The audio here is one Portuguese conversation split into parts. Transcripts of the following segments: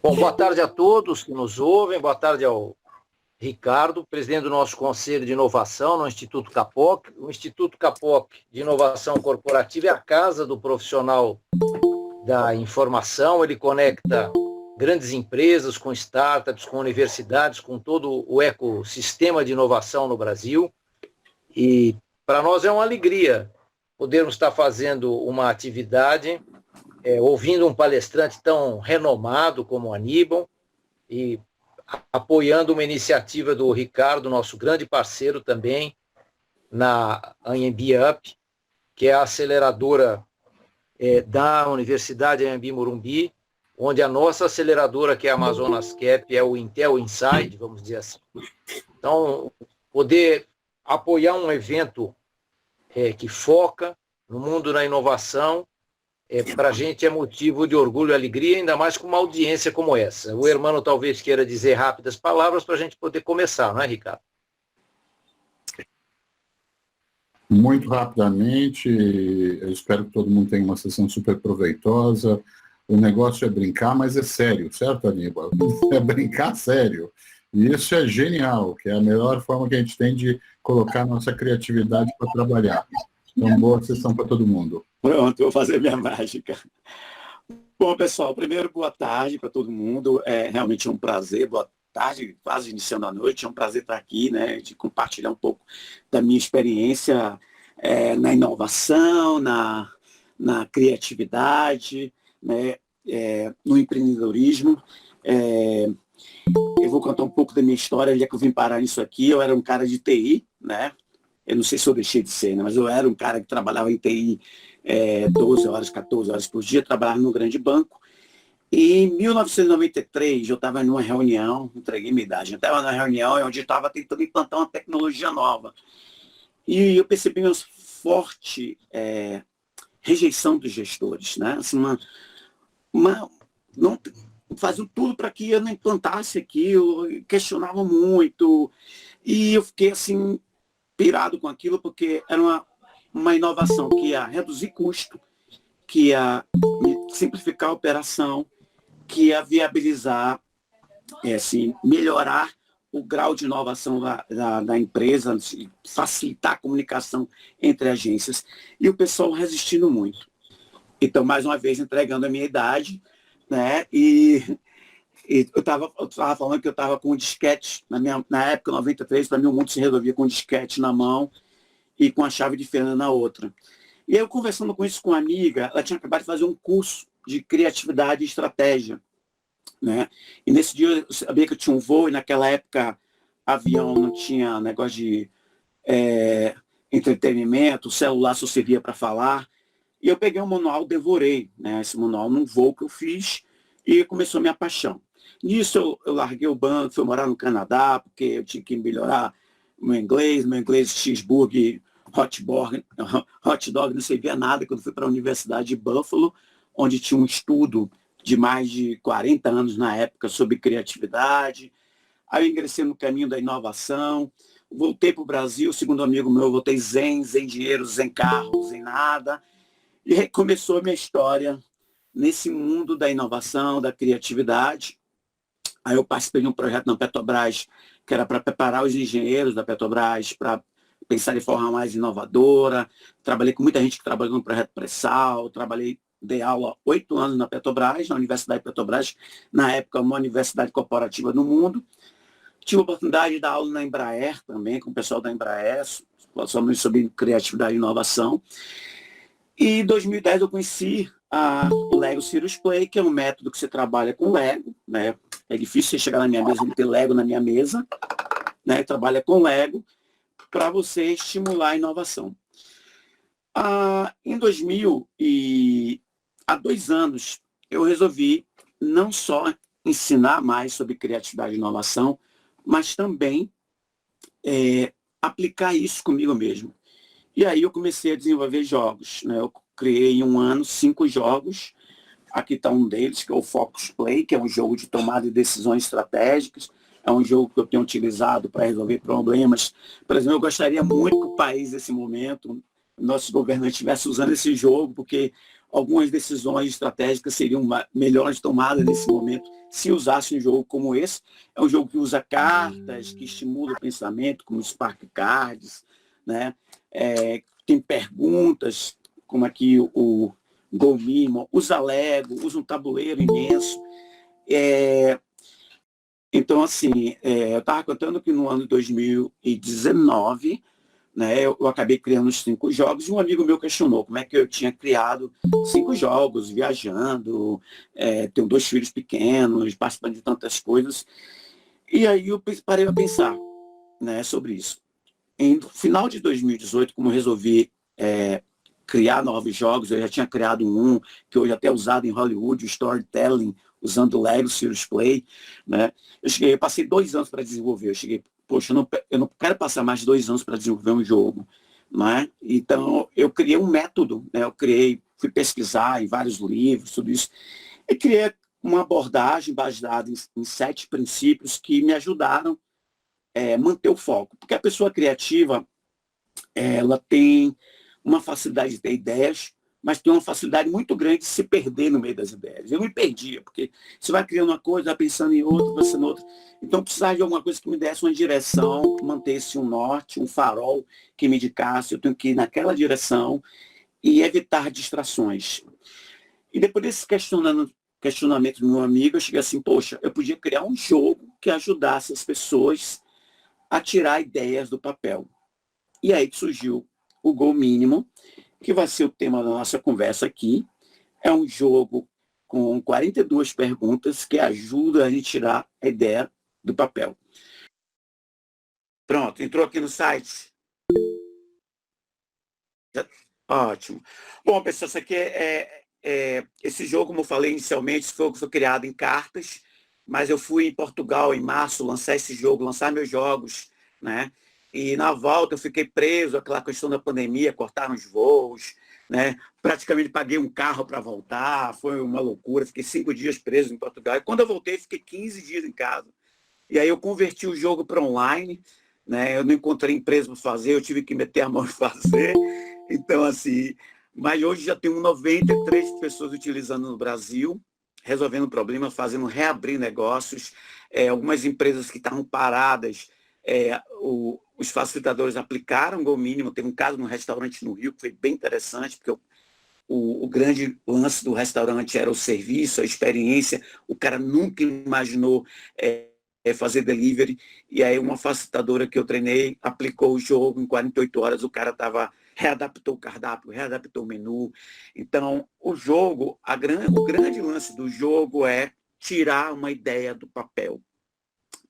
Bom, boa tarde a todos que nos ouvem, boa tarde ao Ricardo, presidente do nosso Conselho de Inovação no Instituto Capoc. O Instituto Capoc de Inovação Corporativa é a casa do profissional da informação, ele conecta grandes empresas com startups, com universidades, com todo o ecossistema de inovação no Brasil. E para nós é uma alegria podermos estar fazendo uma atividade, ouvindo um palestrante tão renomado como o Aníbal e apoiando uma iniciativa do Ricardo, nosso grande parceiro também, na Anhembi Up, que é a aceleradora da Universidade Anhembi Morumbi, onde a nossa aceleradora, que é a Amazonas Cap, é o Intel Inside, vamos dizer assim. Então, poder apoiar um evento que foca no mundo da inovação, para a gente é motivo de orgulho e alegria, ainda mais com uma audiência como essa. O Hermano talvez queira dizer rápidas palavras para a gente poder começar, não é, Ricardo? Muito rapidamente, eu espero que todo mundo tenha uma sessão super proveitosa. O negócio é brincar, mas é sério, certo, Aníbal? É brincar sério. E isso é genial, que é a melhor forma que a gente tem de colocar nossa criatividade para trabalhar. Então, boa sessão para todo mundo. Pronto, vou fazer minha mágica. Bom, pessoal, primeiro, boa tarde para todo mundo. É realmente um prazer, boa tarde, quase iniciando a noite. É um prazer estar aqui, né, de compartilhar um pouco da minha experiência na inovação, na criatividade, né, no empreendedorismo. Eu vou contar um pouco da minha história, onde é que eu vim parar nisso aqui. Eu era um cara de TI, né? Eu não sei se eu deixei de ser, né? Mas eu era um cara que trabalhava em TI 12 horas, 14 horas por dia, trabalhava num grande banco. E em 1993, eu estava numa reunião, entreguei minha idade, eu estava numa reunião onde eu estava tentando implantar uma tecnologia nova. E eu percebi uma forte rejeição dos gestores, né? Assim, não faziam tudo para que eu não implantasse aquilo, questionavam muito. E eu fiquei assim, pirado com aquilo, porque era uma inovação que ia reduzir custo, que ia simplificar a operação, que ia viabilizar, assim, melhorar o grau de inovação da empresa, facilitar a comunicação entre agências. E o pessoal resistindo muito. Então, mais uma vez, entregando a minha idade, né? E eu estava falando que eu estava com um disquete, na época, 93, para mim o mundo se resolvia com um disquete na mão e com a chave de fenda na outra. E aí, eu conversando com isso com uma amiga, ela tinha acabado de fazer um curso de criatividade e estratégia, né? E nesse dia eu sabia que eu tinha um voo, e naquela época avião não tinha negócio de entretenimento, o celular só servia para falar. E eu peguei um manual, devorei, né, esse manual num voo que eu fiz, e começou a minha paixão. Nisso eu larguei o banco, fui morar no Canadá, porque eu tinha que melhorar meu inglês cheeseburger, hot dog não servia nada quando fui para a Universidade de Buffalo, onde tinha um estudo de mais de 40 anos na época sobre criatividade. Aí eu ingressei no caminho da inovação, voltei para o Brasil, segundo um amigo meu, voltei zen dinheiro, zen carro, zen nada. E aí começou a minha história nesse mundo da inovação, da criatividade. Aí eu participei de um projeto na Petrobras, que era para preparar os engenheiros da Petrobras para pensar de forma mais inovadora. Trabalhei com muita gente que trabalhou no projeto pré-sal, dei aula 8 anos na Petrobras, na Universidade Petrobras, na época uma universidade corporativa no mundo. Tive a oportunidade de dar aula na Embraer também, com o pessoal da Embraer, sobre criatividade e inovação. E em 2010 eu conheci o Lego Serious Play, que é um método que você trabalha com Lego, né? É difícil você chegar na minha mesa e ter Lego na minha mesa, né? Trabalha com Lego para você estimular a inovação. Em 2000 e há 2 anos eu resolvi não só ensinar mais sobre criatividade e inovação, mas também aplicar isso comigo mesmo. E aí eu comecei a desenvolver jogos, né? Eu criei em 1 ano 5 jogos. Aqui está um deles, que é o Focus Play, que é um jogo de tomada de decisões estratégicas. É um jogo que eu tenho utilizado para resolver problemas. Por exemplo, eu gostaria muito que o país, nesse momento, nosso governante estivesse usando esse jogo, porque algumas decisões estratégicas seriam melhores tomadas nesse momento se usasse um jogo como esse. É um jogo que usa cartas, que estimula o pensamento, como os Spark Cards, né? Tem perguntas, como aqui o Go Minimal, usa Lego, usa um tabuleiro imenso. Então, assim, eu estava contando que no ano de 2019, né, eu acabei criando os 5 jogos e um amigo meu questionou como é que eu tinha criado 5 jogos, viajando, tenho 2 filhos pequenos, participando de tantas coisas. E aí eu parei a pensar, né, sobre isso. Em final de 2018, como eu resolvi criar novos jogos, eu já tinha criado um que hoje até é usado em Hollywood, o Storytelling, usando o Lego Serious Play, né? Eu passei 2 anos para desenvolver. Poxa, eu não quero passar mais de 2 anos para desenvolver um jogo, né? Então, eu criei um método, né? Fui pesquisar em vários livros, tudo isso, e criei uma abordagem baseada em 7 princípios que me ajudaram a manter o foco. Porque a pessoa criativa, ela tem uma facilidade de ter ideias, mas tem uma facilidade muito grande de se perder no meio das ideias. Eu me perdia, porque você vai criando uma coisa, vai pensando em outra, pensando em outra. Então, precisava de alguma coisa que me desse uma direção, mantesse um norte, um farol que me indicasse, eu tenho que ir naquela direção e evitar distrações. E depois desse questionamento do meu amigo, eu cheguei assim, poxa, eu podia criar um jogo que ajudasse as pessoas a tirar ideias do papel. E aí surgiu o Go Mínimo, que vai ser o tema da nossa conversa aqui. É um jogo com 42 perguntas que ajuda a gente tirar a ideia do papel. Pronto, entrou aqui no site? Ótimo. Bom, pessoal, isso aqui esse jogo, como eu falei inicialmente, foi criado em cartas, mas eu fui em Portugal em março lançar esse jogo, lançar meus jogos, né? E na volta eu fiquei preso, aquela questão da pandemia, cortaram os voos, né? Praticamente paguei um carro para voltar, foi uma loucura, fiquei 5 dias preso em Portugal. E quando eu voltei, fiquei 15 dias em casa. E aí eu converti o jogo para online, né? Eu não encontrei empresa para fazer, eu tive que meter a mão e fazer. Então, assim, mas hoje já tem 93 pessoas utilizando no Brasil, resolvendo problemas, fazendo reabrir negócios. Algumas empresas que estavam paradas, os facilitadores aplicaram o Go Mínimo. Teve um caso num restaurante no Rio que foi bem interessante, porque o grande lance do restaurante era o serviço, a experiência. O cara nunca imaginou fazer delivery. E aí uma facilitadora que eu treinei aplicou o jogo em 48 horas, o cara readaptou o cardápio, readaptou o menu. Então, o jogo, o grande lance do jogo é tirar uma ideia do papel,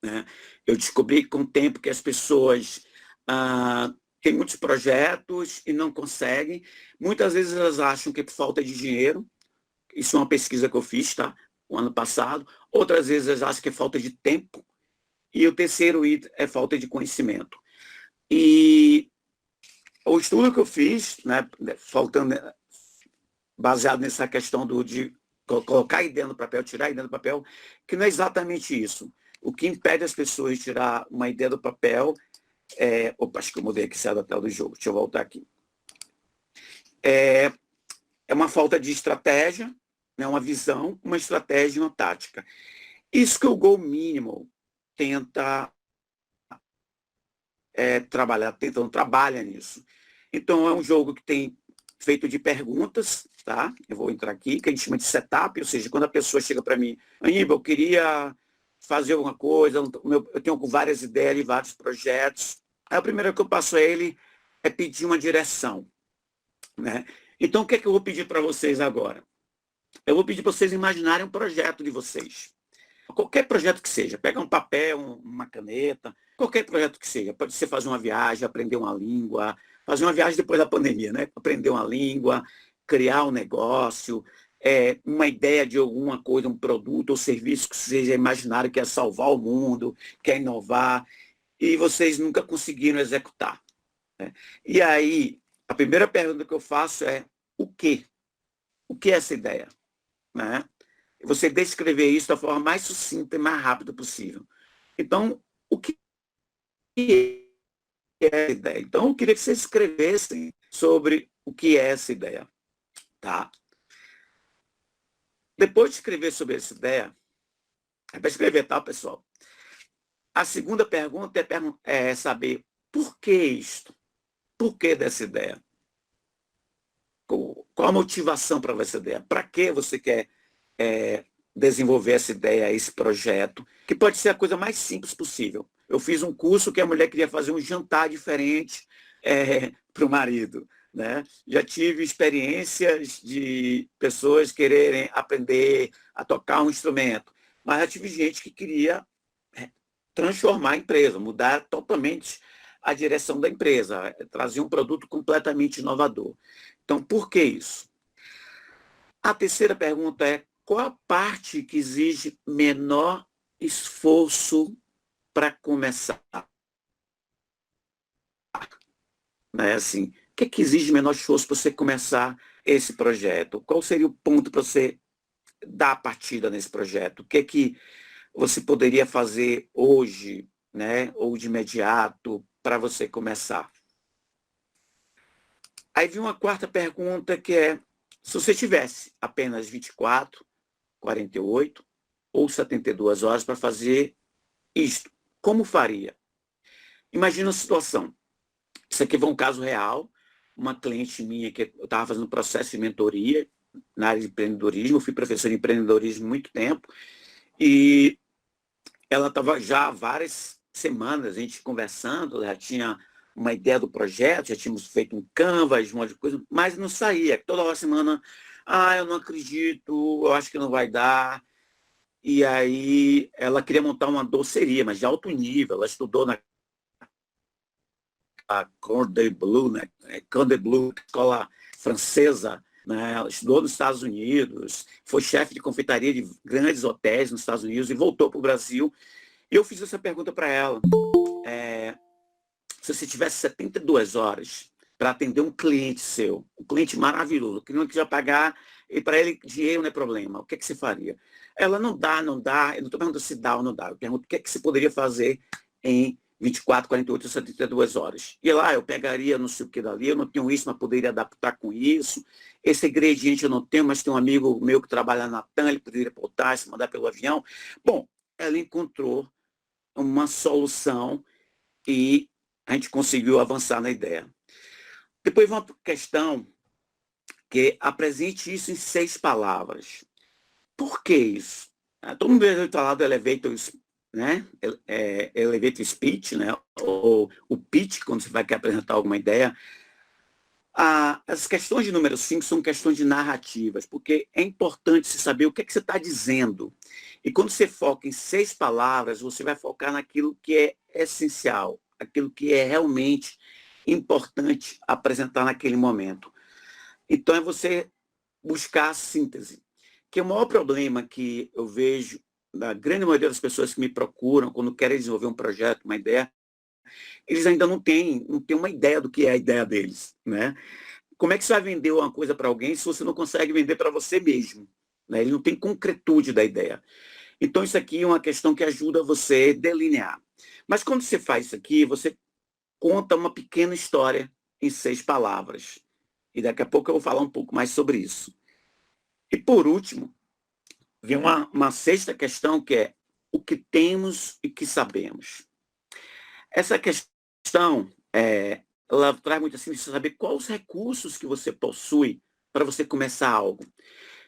né? Eu descobri com o tempo que as pessoas têm muitos projetos e não conseguem. Muitas vezes elas acham que é por falta de dinheiro. Isso é uma pesquisa que eu fiz, tá? O ano passado. Outras vezes elas acham que é falta de tempo. E o terceiro item é falta de conhecimento. E o estudo que eu fiz, né, baseado nessa questão de colocar a ideia no papel, tirar a ideia do papel, que não é exatamente isso. O que impede as pessoas de tirar uma ideia do papel Opa, acho que eu mudei aqui a tela do jogo. Deixa eu voltar aqui. É uma falta de estratégia, né, uma visão, uma estratégia e uma tática. Isso que o Go Minimal tenta trabalha nisso. Então, é um jogo que tem feito de perguntas, tá? Eu vou entrar aqui, que a gente chama de setup, ou seja, quando a pessoa chega para mim, Aníbal, eu queria fazer alguma coisa, eu tenho várias ideias e vários projetos. Aí a primeira que eu passo a ele é pedir uma direção, né? Então, o que é que eu vou pedir para vocês agora? Eu vou pedir para vocês imaginarem um projeto de vocês. Qualquer projeto que seja, pega um papel, uma caneta, qualquer projeto que seja. Pode ser fazer uma viagem, aprender uma língua, fazer uma viagem depois da pandemia, né? Aprender uma língua, criar um negócio, uma ideia de alguma coisa, um produto ou serviço que vocês já imaginaram que é salvar o mundo, quer inovar, e vocês nunca conseguiram executar, né? E aí, a primeira pergunta que eu faço é o quê? O que é essa ideia? Né? Você descrever isso da forma mais sucinta e mais rápida possível. Então, o que é essa ideia? Então, eu queria que vocês escrevessem sobre o que é essa ideia. Tá? Depois de escrever sobre essa ideia, é para escrever, tá, pessoal? A segunda pergunta é saber por que isto? Por que dessa ideia? Qual a motivação para essa ideia? Para que você quer desenvolver essa ideia, esse projeto? Que pode ser a coisa mais simples possível. Eu fiz um curso que a mulher queria fazer um jantar diferente para o marido. Né? Já tive experiências de pessoas quererem aprender a tocar um instrumento, mas já tive gente que queria transformar a empresa, mudar totalmente a direção da empresa, trazer um produto completamente inovador. Então, por que isso? A terceira pergunta é: qual a parte que exige menor esforço para começar? Né? Assim, o que exige menor esforço para você começar esse projeto? Qual seria o ponto para você dar a partida nesse projeto? O que você poderia fazer hoje, né, ou de imediato, para você começar? Aí vem uma quarta pergunta, que é: se você tivesse apenas 24, 48 ou 72 horas para fazer isto, como faria? Imagina a situação. Isso aqui foi um caso real. Uma cliente minha que eu estava fazendo processo de mentoria na área de empreendedorismo. Eu fui professor de empreendedorismo há muito tempo. E ela estava já há várias semanas, a gente conversando, já tinha uma ideia do projeto, já tínhamos feito um canvas, um monte de coisa, mas não saía. Toda hora semana, eu não acredito, eu acho que não vai dar. E aí ela queria montar uma doceria, mas de alto nível. Ela estudou na Cordon Bleu, né? Cordon Bleu, escola francesa, né? Ela estudou nos Estados Unidos, foi chefe de confeitaria de grandes hotéis nos Estados Unidos e voltou para o Brasil. E eu fiz essa pergunta para ela. Se você tivesse 72 horas para atender um cliente seu, um cliente maravilhoso, que não queria pagar, e para ele dinheiro não é problema, o que você faria? Ela: não dá. Eu não estou perguntando se dá ou não dá. Eu pergunto o que você poderia fazer em 24, 48 ou 72 horas. E lá eu pegaria não sei o que dali, eu não tenho isso, mas poderia adaptar com isso. Esse ingrediente eu não tenho, mas tem um amigo meu que trabalha na TAM, ele poderia botar, se mandar pelo avião. Bom, ela encontrou uma solução e a gente conseguiu avançar na ideia. Depois uma questão que apresente isso em 6 palavras. Por que isso? Todo mundo deve falar do elevator, né? Elevator speech, né? Ou o pitch, quando você vai querer apresentar alguma ideia. As questões de número 5 são questões de narrativas, porque é importante você saber o que você está dizendo. E quando você foca em 6 palavras, você vai focar naquilo que é essencial, aquilo que é realmente importante apresentar naquele momento. Então, é você buscar a síntese, que é o maior problema que eu vejo da grande maioria das pessoas que me procuram quando querem desenvolver um projeto, uma ideia. Eles ainda não têm uma ideia do que é a ideia deles, né? Como é que você vai vender uma coisa para alguém se você não consegue vender para você mesmo? Né? Ele não tem concretude da ideia. Então, isso aqui é uma questão que ajuda você a delinear. Mas quando você faz isso aqui, você conta uma pequena história em 6 palavras. E daqui a pouco eu vou falar um pouco mais sobre isso. E, por último, vem uma sexta questão, que é o que temos e que sabemos. Essa questão, ela traz muito assim, você saber quais os recursos que você possui para você começar algo.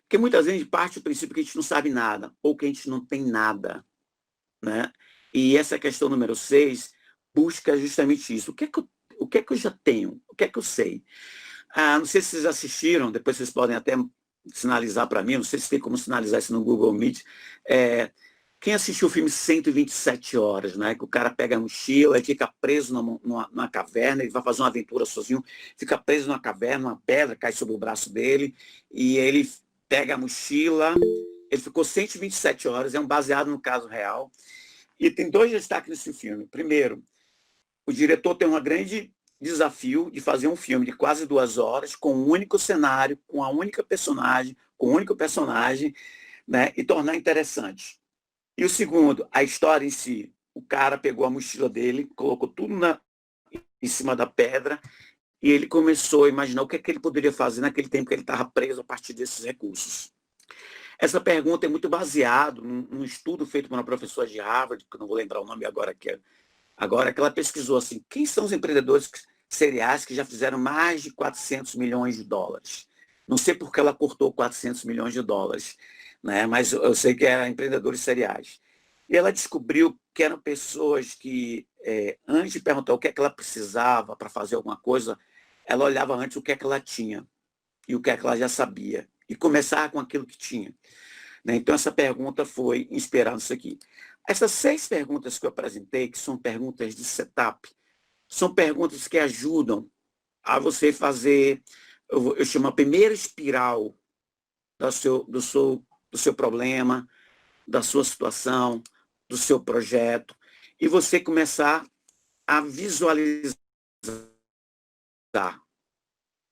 Porque muitas vezes a gente parte do princípio que a gente não sabe nada, ou que a gente não tem nada. Né? E essa questão número 6 busca justamente isso. O que é que eu já tenho? O que é que eu sei? Não sei se vocês assistiram, depois vocês podem até sinalizar para mim, não sei se tem como sinalizar isso no Google Meet. Quem assistiu o filme 127 Horas, né? Que o cara pega a mochila e fica preso numa caverna, ele vai fazer uma aventura sozinho, fica preso numa caverna, uma pedra cai sobre o braço dele, e ele pega a mochila, ele ficou 127 horas, é um baseado no caso real. E tem 2 destaques nesse filme. Primeiro, o diretor tem um grande desafio de fazer um filme de quase 2 horas, com um único cenário, com a única personagem, com o único personagem, né? E tornar interessante. E o segundo, a história em si. O cara pegou a mochila dele, colocou tudo em cima da pedra, e ele começou a imaginar o que ele poderia fazer naquele tempo que ele estava preso a partir desses recursos. Essa pergunta é muito baseada num estudo feito por uma professora de Harvard, que eu não vou lembrar o nome agora, que ela pesquisou assim, quem são os empreendedores seriais que já fizeram mais de 400 milhões de dólares. Não sei por que ela cortou 400 milhões de dólares, né? Mas eu sei que eram empreendedores seriais. E ela descobriu que eram pessoas que, antes de perguntar o que é que ela precisava para fazer alguma coisa, ela olhava antes o que é que ela tinha e o que é que ela já sabia, e começava com aquilo que tinha. Né? Então, essa pergunta foi inspirada nisso aqui. Essas 6 perguntas que eu apresentei, que são perguntas de setup, são perguntas que ajudam a você fazer, eu chamo a primeira espiral do seu problema, da sua situação, do seu projeto, e você começar a visualizar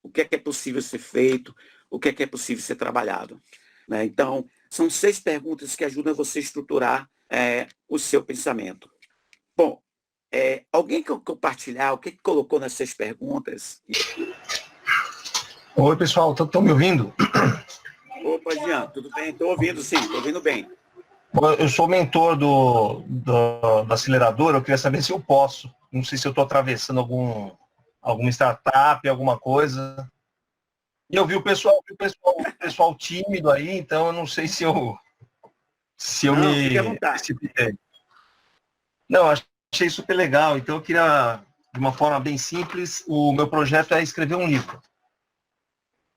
o que é possível ser feito, o que é possível ser trabalhado. Né? Então, são 6 perguntas que ajudam você a estruturar o seu pensamento. Bom, alguém quer compartilhar o que colocou nas 6 perguntas? Oi, pessoal, estão me ouvindo? Opa, Jean, tudo bem? Estou ouvindo, sim, estou ouvindo bem. Eu sou mentor da aceleradora, eu queria saber se eu posso. Não sei se eu estou atravessando alguma startup, alguma coisa. E eu vi o pessoal tímido aí, então eu não sei se eu Não, me fique à vontade. precipitei. Não, achei super legal, então eu queria, de uma forma bem simples, o meu projeto é escrever um livro.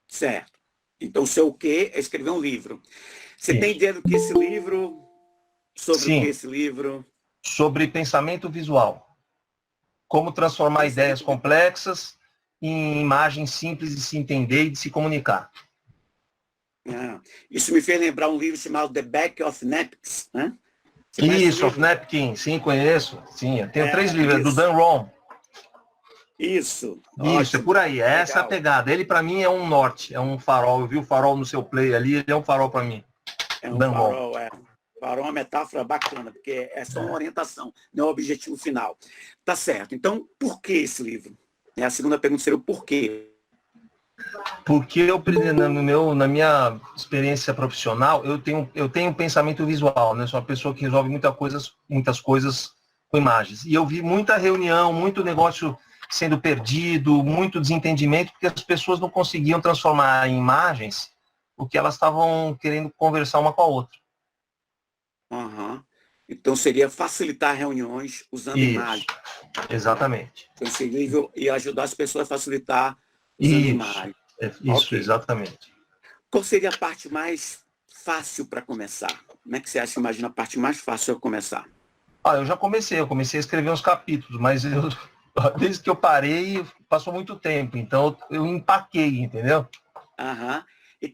Certo. Então, o seu quê é escrever um livro. Você tem ideia do que esse livro? Sobre o que esse livro? Sobre pensamento visual. Como transformar ideias complexas em imagens simples de se entender e de se comunicar. Isso me fez lembrar um livro chamado The Back of Napkins, né? Isso, of Napkin, sim, conheço. Sim, eu tenho 3 livros, do Dan Rohn. Isso. Isso, é por aí, essa é a pegada. Ele, para mim, é um norte, é um farol. Eu vi o farol no seu play ali, ele é um farol para mim. É um farol, Farol é uma metáfora bacana, porque é só uma orientação, não é o objetivo final. Tá certo. Então, por que esse livro? A segunda pergunta seria o porquê. Porque na minha experiência profissional, eu tenho um pensamento visual, né? Sou uma pessoa que resolve muitas coisas com imagens. E eu vi muita reunião, muito negócio sendo perdido, muito desentendimento, porque as pessoas não conseguiam transformar em imagens o que elas estavam querendo conversar uma com a outra. Então, seria facilitar reuniões usando imagens. Exatamente. Então, esse livro ia ajudar as pessoas a facilitar usando imagens. Isso, okay. Exatamente. Qual seria a parte mais fácil para começar? Como é que você acha, imagina, a parte mais fácil para começar? Eu já comecei a escrever uns capítulos, mas desde que eu parei, passou muito tempo, então eu empaquei, entendeu?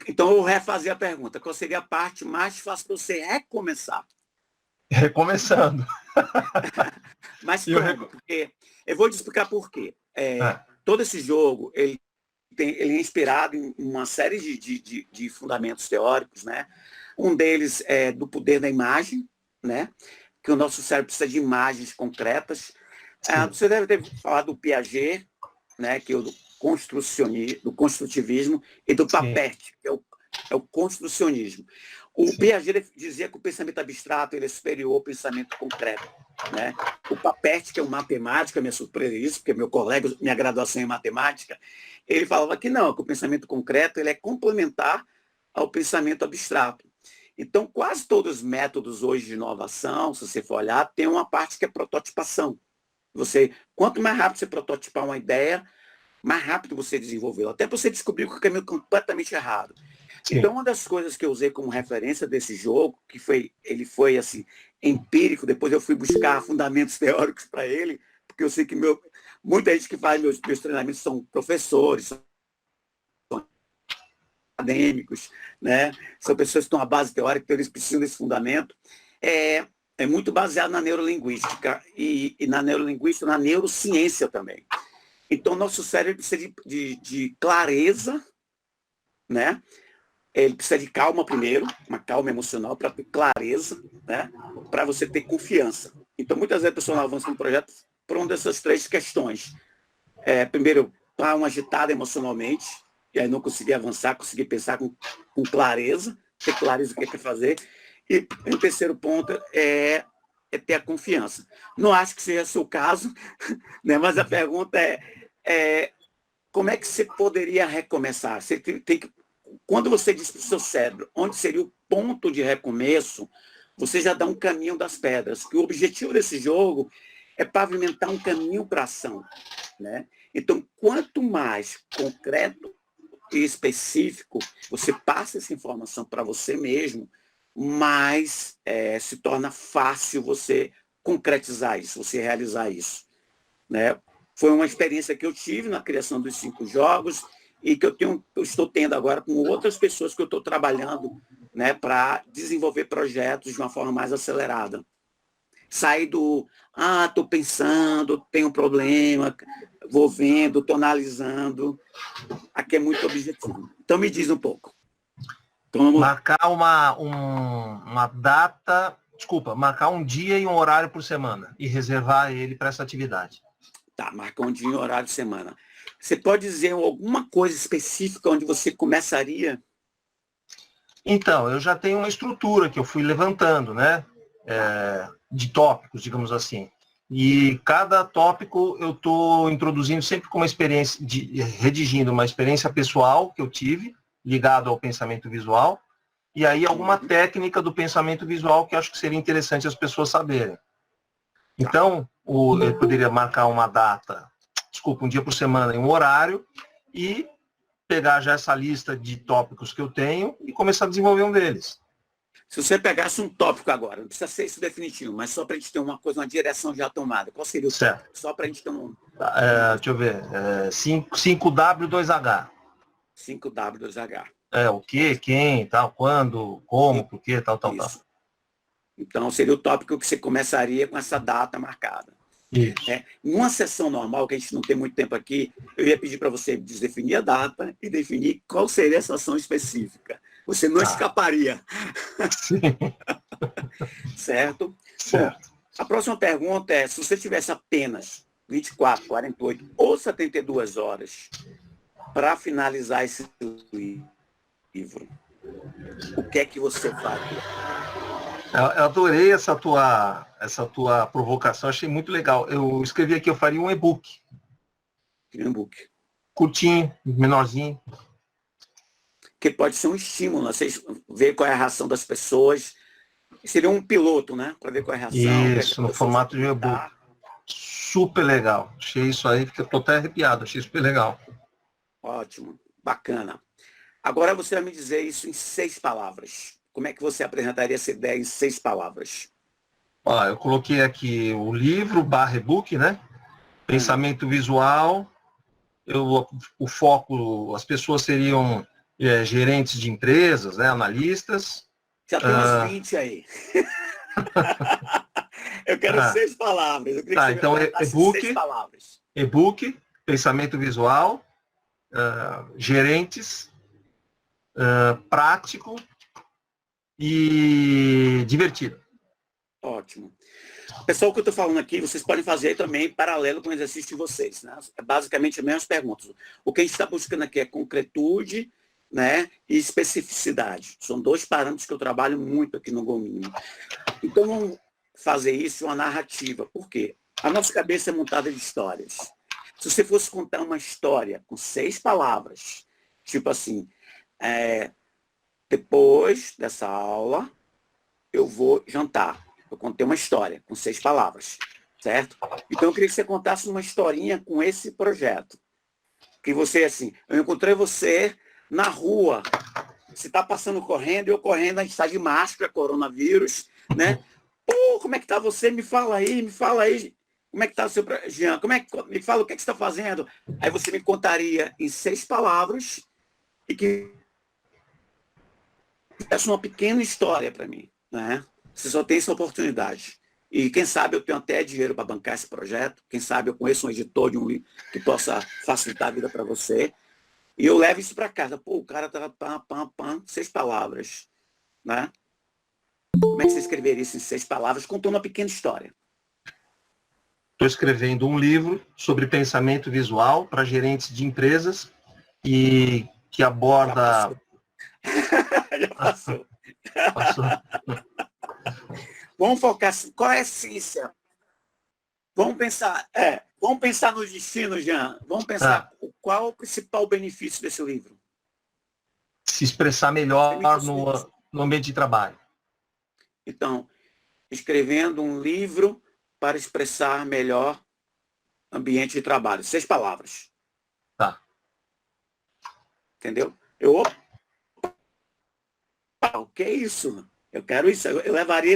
Então, eu vou refazer a pergunta. Qual seria a parte mais fácil para você recomeçar? Recomeçando. Mas como? Porque eu vou te explicar por quê. Todo esse jogo, ele é inspirado em uma série de fundamentos teóricos, né? Um deles é do poder da imagem, né? Que o nosso cérebro precisa de imagens concretas. Você deve ter falado do Piaget, né? Que é o do construtivismo, e do Papert, que é o construcionismo. O Piaget dizia que o pensamento abstrato ele é superior ao pensamento concreto. Né? O Papert, que é um matemático, minha surpresa é isso, porque meu colega, minha graduação em matemática, ele falava que não, que o pensamento concreto ele é complementar ao pensamento abstrato. Então, quase todos os métodos hoje de inovação, se você for olhar, tem uma parte que é prototipação. Quanto mais rápido você prototipar uma ideia, mais rápido você desenvolvê-la, até para você descobrir que o caminho é completamente errado. Sim. Então, uma das coisas que eu usei como referência desse jogo, ele foi assim, empírico, depois eu fui buscar fundamentos teóricos para ele, porque eu sei que muita gente que faz meus treinamentos são professores, são acadêmicos, né? São pessoas que estão à base teórica, então eles precisam desse fundamento. É muito baseado na neurolinguística e na neurolinguística, na neurociência também. Então, nosso cérebro precisa de clareza, né? Ele precisa de calma primeiro, uma calma emocional para ter clareza, né? Para você ter confiança. Então, muitas vezes a pessoa avança no projeto por uma dessas 3 questões. Primeiro, uma agitada emocionalmente, e aí não conseguir avançar, conseguir pensar com clareza, você clariza o que quer fazer. E o terceiro ponto é ter a confiança. Não acho que seja o seu caso, né? Mas a pergunta é como é que você poderia recomeçar? Você tem que, quando você diz para o seu cérebro onde seria o ponto de recomeço, você já dá um caminho das pedras. Que o objetivo desse jogo é pavimentar um caminho para a ação, né? Então, quanto mais concreto e específico você passa essa informação para você mesmo, mais se torna fácil você concretizar isso, você realizar isso, né? Foi uma experiência que eu tive na criação dos 5 jogos e que eu estou tendo agora com outras pessoas que eu estou trabalhando, né, para desenvolver projetos de uma forma mais acelerada. Sair do, estou pensando, tenho um problema, vou vendo, estou analisando. Aqui é muito objetivo. Então me diz um pouco. Então, marcar uma data, marcar um dia e um horário por semana e reservar ele para essa atividade. Tá, marcar um dia e um horário de semana. Você pode dizer alguma coisa específica onde você começaria? Então, eu já tenho uma estrutura que eu fui levantando, né? De tópicos, digamos assim. E cada tópico eu estou introduzindo sempre com uma experiência, redigindo uma experiência pessoal que eu tive, ligado ao pensamento visual, e aí alguma técnica do pensamento visual que eu acho que seria interessante as pessoas saberem. Então, eu poderia marcar uma data, um dia por semana e um horário, e pegar já essa lista de tópicos que eu tenho e começar a desenvolver um deles. Se você pegasse um tópico agora, não precisa ser isso definitivo, mas só para a gente ter uma coisa, uma direção já tomada, qual seria o tópico? Só para a gente ter um... deixa eu ver, 5W2H. 5W2H. O que, quem, tal, quando, como, por quê, tal. Então, seria o tópico que você começaria com essa data marcada. Isso. Numa sessão normal, que a gente não tem muito tempo aqui, eu ia pedir para você definir a data e definir qual seria essa ação específica. Você não escaparia. Sim. Certo? Bom, a próxima pergunta é, se você tivesse apenas 24, 48 ou 72 horas para finalizar esse livro, o que é que você faria? Eu adorei essa tua provocação, achei muito legal. Eu escrevi aqui, eu faria um e-book. Um e-book. Curtinho, menorzinho. Que pode ser um estímulo, vocês ver qual é a reação das pessoas. Seria um piloto, né? Para ver qual é a reação. Isso, no formato de e-book. Super legal. Achei isso aí, porque eu estou até arrepiado, achei super legal. Ótimo, bacana. Agora você vai me dizer isso em 6 palavras. Como é que você apresentaria essa ideia em 6 palavras? Eu coloquei aqui o livro / e-book, né? Pensamento visual. O foco, as pessoas seriam gerentes de empresas, né? Analistas. Já tem umas 20 aí. Eu quero 6 palavras. Eu queria que então e-book, 6 palavras. E-book, pensamento visual, gerentes, prático e divertido. Ótimo. Pessoal, o que eu estou falando aqui, vocês podem fazer também em paralelo com o exercício de vocês, né? É basicamente as mesmas perguntas. O que a gente está buscando aqui é concretude, né, e especificidade. São 2 parâmetros que eu trabalho muito aqui no GoMínimo. Então, vamos fazer isso uma narrativa. Por quê? A nossa cabeça é montada de histórias. Se você fosse contar uma história com 6 palavras, tipo assim, depois dessa aula, eu vou jantar. Eu contei uma história com 6 palavras, certo? Então, eu queria que você contasse uma historinha com esse projeto. Que você, assim, eu encontrei você na rua, você está passando correndo, eu correndo, a gente está de máscara, coronavírus, né? Pô, como é que tá você? Me fala aí. Como é que tá o seu Jean? Me fala o que é que você está fazendo? Aí você me contaria em 6 palavras e que essa é uma pequena história para mim, né? Você só tem essa oportunidade. E quem sabe eu tenho até dinheiro para bancar esse projeto, quem sabe eu conheço um editor de um livro que possa facilitar a vida para você. E eu levo isso para casa. Pô, o cara tá 6 palavras, né? Como é que você escreveria isso em 6 palavras, contando uma pequena história? Estou escrevendo um livro sobre pensamento visual para gerentes de empresas e que aborda... Já passou. Passou. Vamos focar assim, qual é a essência? Vamos pensar no destino, Jean. Vamos pensar qual é o principal benefício desse livro. Se expressar melhor no ambiente de trabalho. Então, escrevendo um livro para expressar melhor ambiente de trabalho. 6 palavras. Tá. Entendeu? O que é isso? Eu quero isso. Eu levaria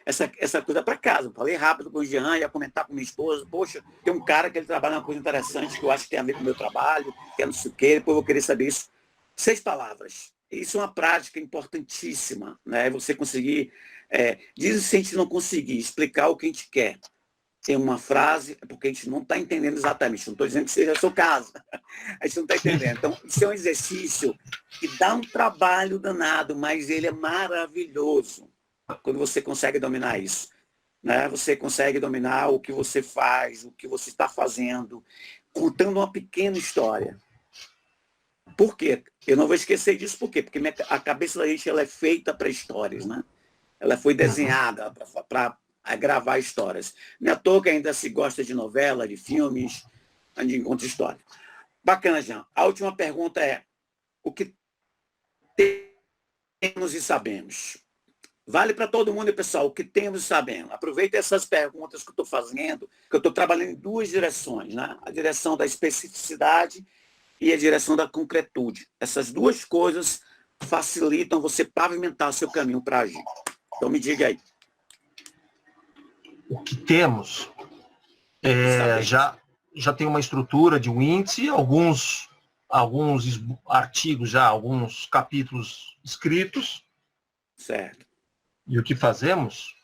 essa coisa para casa. Eu falei rápido com o Jean, ia comentar com minha esposa. Poxa, tem um cara que ele trabalha uma coisa interessante que eu acho que tem a ver com o meu trabalho, que é não sei o quê, depois eu vou querer saber isso. 6 palavras. Isso é uma prática importantíssima, né? Você conseguir... dizem se a gente não conseguir explicar o que a gente quer em uma frase, é porque a gente não está entendendo exatamente. Não estou dizendo que seja o seu caso. A gente não está entendendo. Então, isso é um exercício que dá um trabalho danado, mas ele é maravilhoso quando você consegue dominar isso. Né? Você consegue dominar o que você faz, o que você está fazendo, contando uma pequena história. Por quê? Eu não vou esquecer disso, por quê? Porque a cabeça da gente ela é feita para histórias, né? Ela foi desenhada para gravar histórias. Não é à toa que ainda se gosta de novela, de filmes, de conta história. Bacana, Jean. A última pergunta é, o que temos e sabemos? Vale para todo mundo, pessoal, o que temos e sabemos. Aproveita essas perguntas que eu estou fazendo, que eu estou trabalhando em 2 direções, né? A direção da especificidade e a direção da concretude. Essas 2 coisas facilitam você pavimentar seu caminho para agir. Então me diga aí. O que temos já tem uma estrutura de um índice, alguns artigos já, alguns capítulos escritos. Certo. E o que fazemos?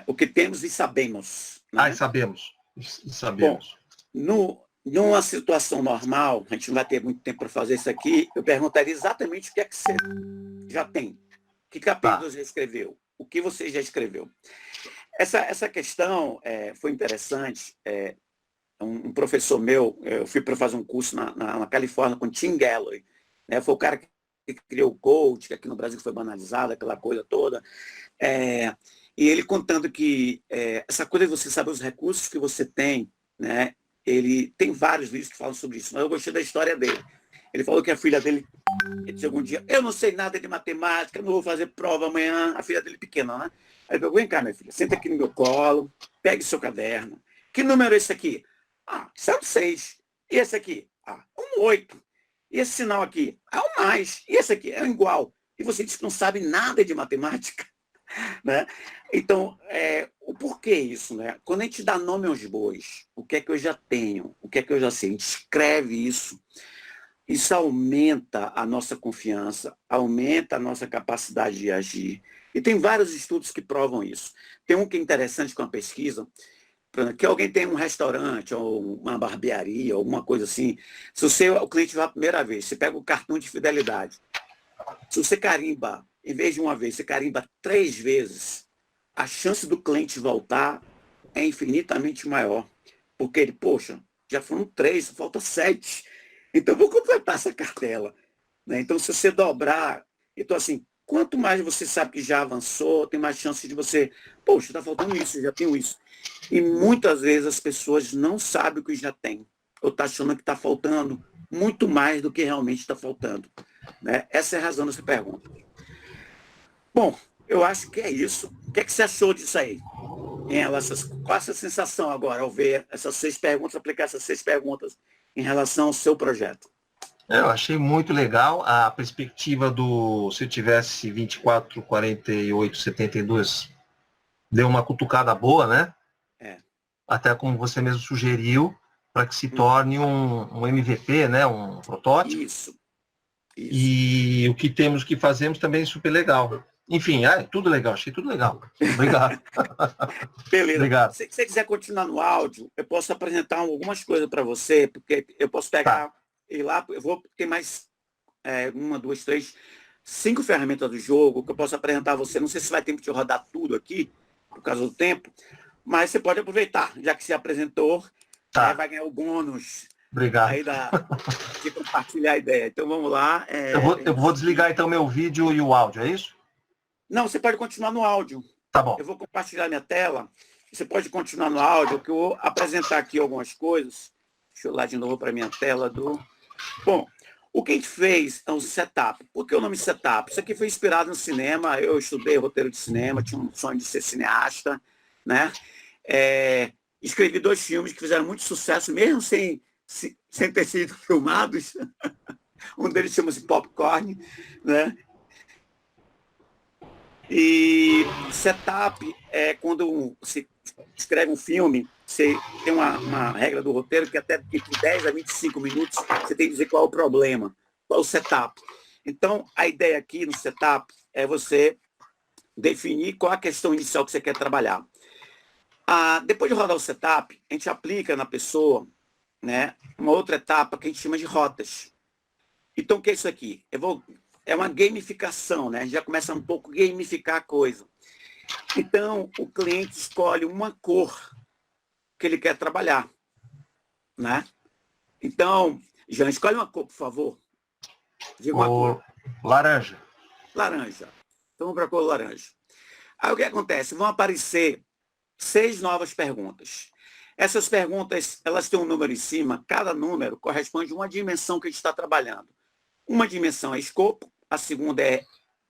O que temos e sabemos. Né? E sabemos. E sabemos. Bom, numa situação normal, a gente não vai ter muito tempo para fazer isso aqui, eu perguntaria exatamente o que é que você já tem. Que capítulos você escreveu? O que você já escreveu? Essa questão foi interessante. Um professor meu, eu fui para fazer um curso na Califórnia com Tim Galloway. Né? Foi o cara que criou o coach, que aqui no Brasil foi banalizado, aquela coisa toda. E ele contando que essa coisa de você saber os recursos que você tem, né? Ele tem vários livros que falam sobre isso, mas eu gostei da história dele. Ele falou que a filha dele, ele disse algum dia, eu não sei nada de matemática, não vou fazer prova amanhã. A filha dele pequena, né? Aí ele falou, vem cá, minha filha, senta aqui no meu colo, pegue seu caderno. Que número é esse aqui? Isso é um 6. E esse aqui? Um 8. E esse sinal aqui? É um mais. E esse aqui? É um igual. E você diz que não sabe nada de matemática. Né? Então, o porquê isso? Né? Quando a gente dá nome aos bois, o que é que eu já tenho? O que é que eu já sei? A gente escreve isso. Isso aumenta a nossa confiança, aumenta a nossa capacidade de agir. E tem vários estudos que provam isso. Tem um que é interessante com a pesquisa, que alguém tem um restaurante, ou uma barbearia, alguma coisa assim. Se o cliente vai a primeira vez, você pega o cartão de fidelidade. Se você carimba, em vez de uma vez, você carimba 3 vezes, a chance do cliente voltar é infinitamente maior. Porque ele, poxa, já foram 3, falta 7. Então, eu vou completar essa cartela. Né? Então, se você dobrar, então assim, quanto mais você sabe que já avançou, tem mais chance de você, poxa, está faltando isso, eu já tenho isso. E muitas vezes as pessoas não sabem o que já tem, ou está achando que está faltando muito mais do que realmente está faltando. Né? Essa é a razão dessa pergunta. Bom, eu acho que é isso. O que é que você achou disso aí? Qual é essa sensação agora ao ver essas 6 perguntas, aplicar essas 6 perguntas em relação ao seu projeto? Eu achei muito legal a perspectiva se eu tivesse 24, 48, 72, deu uma cutucada boa, né? Até como você mesmo sugeriu, para que se torne um MVP, né? Um protótipo. Isso. E o que temos que fazemos também é super legal. Enfim, tudo legal, achei tudo legal. Obrigado. Beleza. Obrigado. Se você quiser continuar no áudio, eu posso apresentar algumas coisas para você, porque eu posso pegar e lá, eu vou ter mais 1, 2, 3, 5 ferramentas do jogo que eu posso apresentar a você. Não sei se vai ter tempo de rodar tudo aqui, por causa do tempo, mas você pode aproveitar, já que você apresentou, vai ganhar o bônus Obrigado. aí de compartilhar a ideia. Então vamos lá. Eu vou desligar então meu vídeo e o áudio, é isso? Não, você pode continuar no áudio. Tá bom. Eu vou compartilhar minha tela. Você pode continuar no áudio, que eu vou apresentar aqui algumas coisas. Deixa eu ir lá de novo para a minha tela do... Bom, o que a gente fez é um setup. Por que o nome setup? Isso aqui foi inspirado no cinema. Eu estudei roteiro de cinema, tinha um sonho de ser cineasta, né? Escrevi 2 filmes que fizeram muito sucesso, mesmo sem ter sido filmados. Um deles chama-se Popcorn, né? E setup é quando você escreve um filme, você tem uma regra do roteiro que até entre 10 a 25 minutos você tem que dizer qual é o problema, qual é o setup. Então, a ideia aqui no setup é você definir qual a questão inicial que você quer trabalhar. Depois de rodar o setup, a gente aplica na pessoa, né, uma outra etapa que a gente chama de rotas. Então, o que é isso aqui? É uma gamificação, né? A gente já começa um pouco a gamificar a coisa. Então, o cliente escolhe uma cor que ele quer trabalhar, né? Então, Jean, escolhe uma cor, por favor. Diga uma cor. Laranja. Laranja. Então, vamos para a cor laranja. Aí, o que acontece? Vão aparecer 6 novas perguntas. Essas perguntas, elas têm um número em cima. Cada número corresponde a uma dimensão que a gente está trabalhando. Uma dimensão é escopo, a segunda é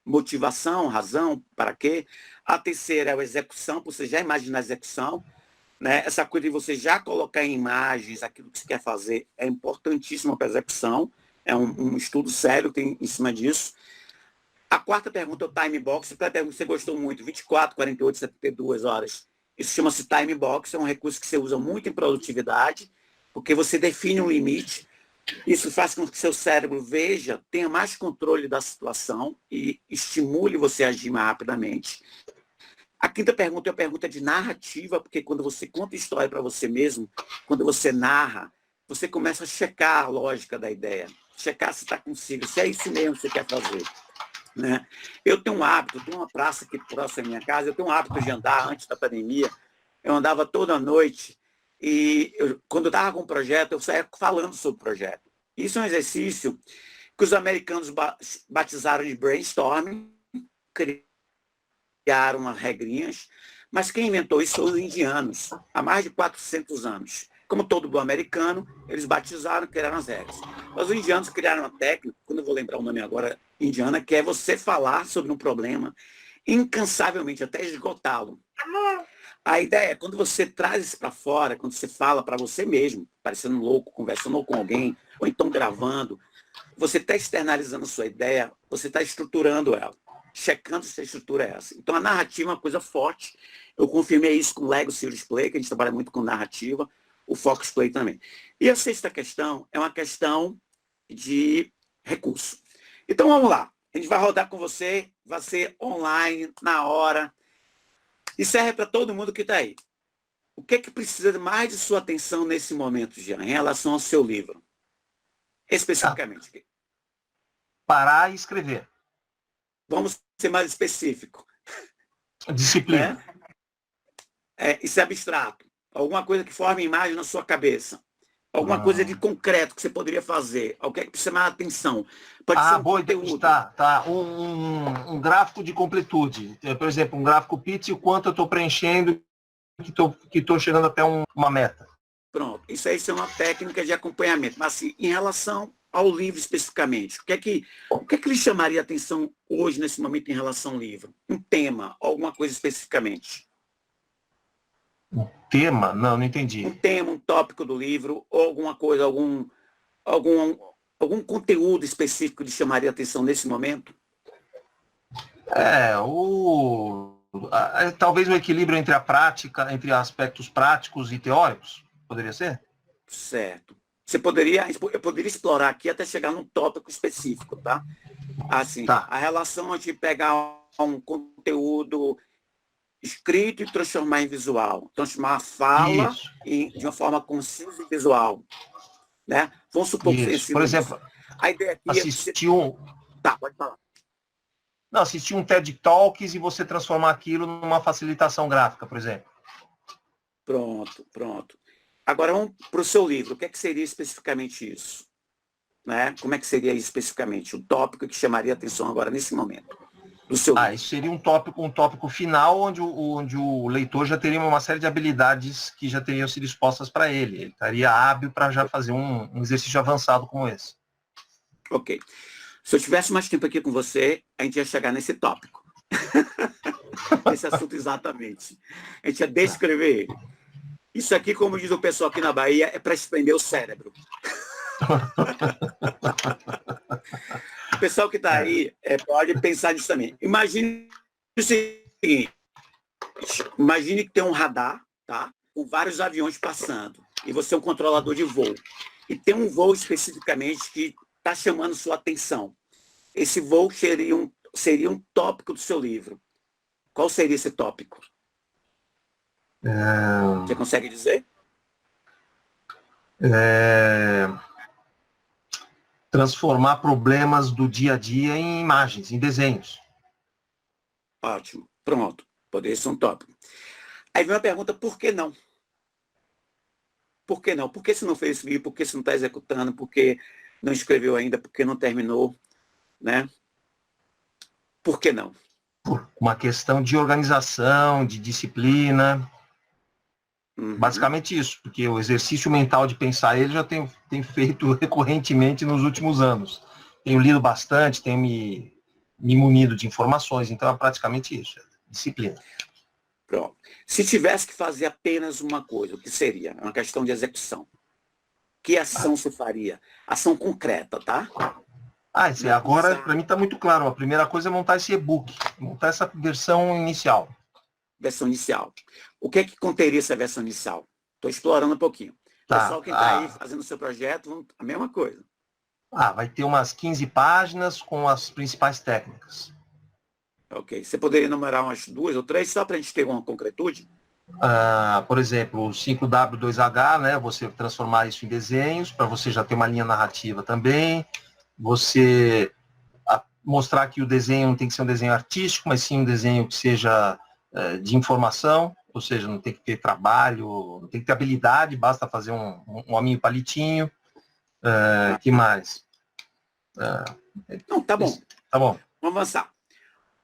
motivação, razão, para quê. A terceira é a execução, para você já imaginar a execução. Né? Essa coisa de você já colocar em imagens aquilo que você quer fazer é importantíssima para a execução. É um estudo sério que tem em cima disso. A quarta pergunta é o time box. A pergunta que você gostou muito, 24, 48, 72 horas. Isso chama-se time box, é um recurso que você usa muito em produtividade, porque você define um limite. Isso faz com que seu cérebro veja, tenha mais controle da situação e estimule você a agir mais rapidamente. A quinta pergunta é a pergunta de narrativa, porque quando você conta história para você mesmo, quando você narra, você começa a checar a lógica da ideia, checar se está consigo, se é isso mesmo que você quer fazer. Né? Eu tenho um hábito, tem uma praça aqui próxima da minha casa, eu tenho um hábito de andar antes da pandemia, eu andava toda noite, e quando eu estava com um projeto, eu saía falando sobre o projeto. Isso é um exercício que os americanos batizaram de brainstorming, criaram umas regrinhas, mas quem inventou isso foram os indianos, há mais de 400 anos. Como todo bom americano, eles batizaram, criaram as regras. Mas os indianos criaram uma técnica, quando eu vou lembrar o nome agora, indiana, que é você falar sobre um problema incansavelmente, até esgotá-lo. A ideia é quando você traz isso para fora, quando você fala para você mesmo, parecendo louco, conversando com alguém, ou então gravando, você está externalizando a sua ideia, você está estruturando ela, checando se a estrutura é essa. Então, a narrativa é uma coisa forte. Eu confirmei isso com o Lego Serious Play, que a gente trabalha muito com narrativa, o Focus Play também. E a sexta questão é uma questão de recurso. Então, vamos lá. A gente vai rodar com você, vai ser online, na hora. E serve para todo mundo que está aí. O que é que precisa mais de sua atenção nesse momento, Jean, em relação ao seu livro? Especificamente. Parar e escrever. Vamos ser mais específico. Disciplina. Né? Isso é abstrato. Alguma coisa que forme imagem na sua cabeça. Alguma coisa de concreto que você poderia fazer. O que é que precisa mais atenção? Pode ser um conteúdo. Tá. Um gráfico de completude. Por exemplo, um gráfico Pitts e o quanto eu estou preenchendo que estou chegando até uma meta. Pronto. Isso aí é uma técnica de acompanhamento. Mas assim, em relação ao livro especificamente, o que é que lhe chamaria a atenção hoje, nesse momento, em relação ao livro? Um tema, alguma coisa especificamente? Um tema? Não entendi. Um tema, um tópico do livro, ou alguma coisa, algum conteúdo específico lhe chamaria a atenção nesse momento? Talvez o equilíbrio entre a prática, entre aspectos práticos e teóricos, poderia ser? Certo. Eu poderia explorar aqui até chegar num tópico específico, tá? Assim, tá. A relação de pegar um conteúdo escrito e transformar em visual. Transformar a fala de uma forma concisa e visual. Né? Vamos supor que Por exemplo, a ideia aqui assistir um... Tá, pode falar. Não, assistir um TED Talks e você transformar aquilo numa facilitação gráfica, por exemplo. Pronto. Agora vamos para o seu livro. O que é que seria especificamente isso? Né? Como é que seria especificamente o tópico que chamaria a atenção agora nesse momento do seu livro? Isso seria um tópico final onde o leitor já teria uma série de habilidades que já teriam sido expostas para ele. Ele estaria hábil para já fazer um exercício avançado como esse. Ok. Se eu tivesse mais tempo aqui com você, a gente ia chegar nesse tópico. Esse assunto exatamente. A gente ia descrever ele. Isso aqui, como diz o pessoal aqui na Bahia, é para espremer o cérebro. O pessoal que está aí pode pensar nisso também. Imagine o seguinte, imagine que tem um radar, tá? Com vários aviões passando, e você é um controlador de voo. E tem um voo especificamente que está chamando sua atenção. Esse voo seria um tópico do seu livro. Qual seria esse tópico? Você consegue dizer? Transformar problemas do dia a dia em imagens, em desenhos. Ótimo. Pronto. Poderia ser um tópico. Aí vem uma pergunta, por que não? Por que não? Por que você não fez esse livro? Por que você não está executando? Por que não escreveu ainda? Por que não terminou? Né? Por que não? Por uma questão de organização, de disciplina. Basicamente isso, porque o exercício mental de pensar ele já tenho feito recorrentemente nos últimos anos. Tenho lido bastante, tenho me munido de informações, então é praticamente isso, disciplina. Pronto. Se tivesse que fazer apenas uma coisa, o que seria? É uma questão de execução. Que ação você faria? Ação concreta, tá? Agora, para mim está muito claro. A primeira coisa é montar esse e-book, montar essa versão inicial. Versão inicial. O que é que conteria essa versão inicial? Estou explorando um pouquinho. Pessoal que está aí fazendo o seu projeto, a mesma coisa. Vai ter umas 15 páginas com as principais técnicas. Ok. Você poderia enumerar umas 2 ou 3, só para a gente ter uma concretude? Por exemplo, o 5W2H, né? Você transformar isso em desenhos, para você já ter uma linha narrativa também. Você mostrar que o desenho não tem que ser um desenho artístico, mas sim um desenho que seja de informação, ou seja, não tem que ter trabalho, não tem que ter habilidade, basta fazer um hominho palitinho. Que mais? Não, tá bom. Tá bom. Vamos avançar.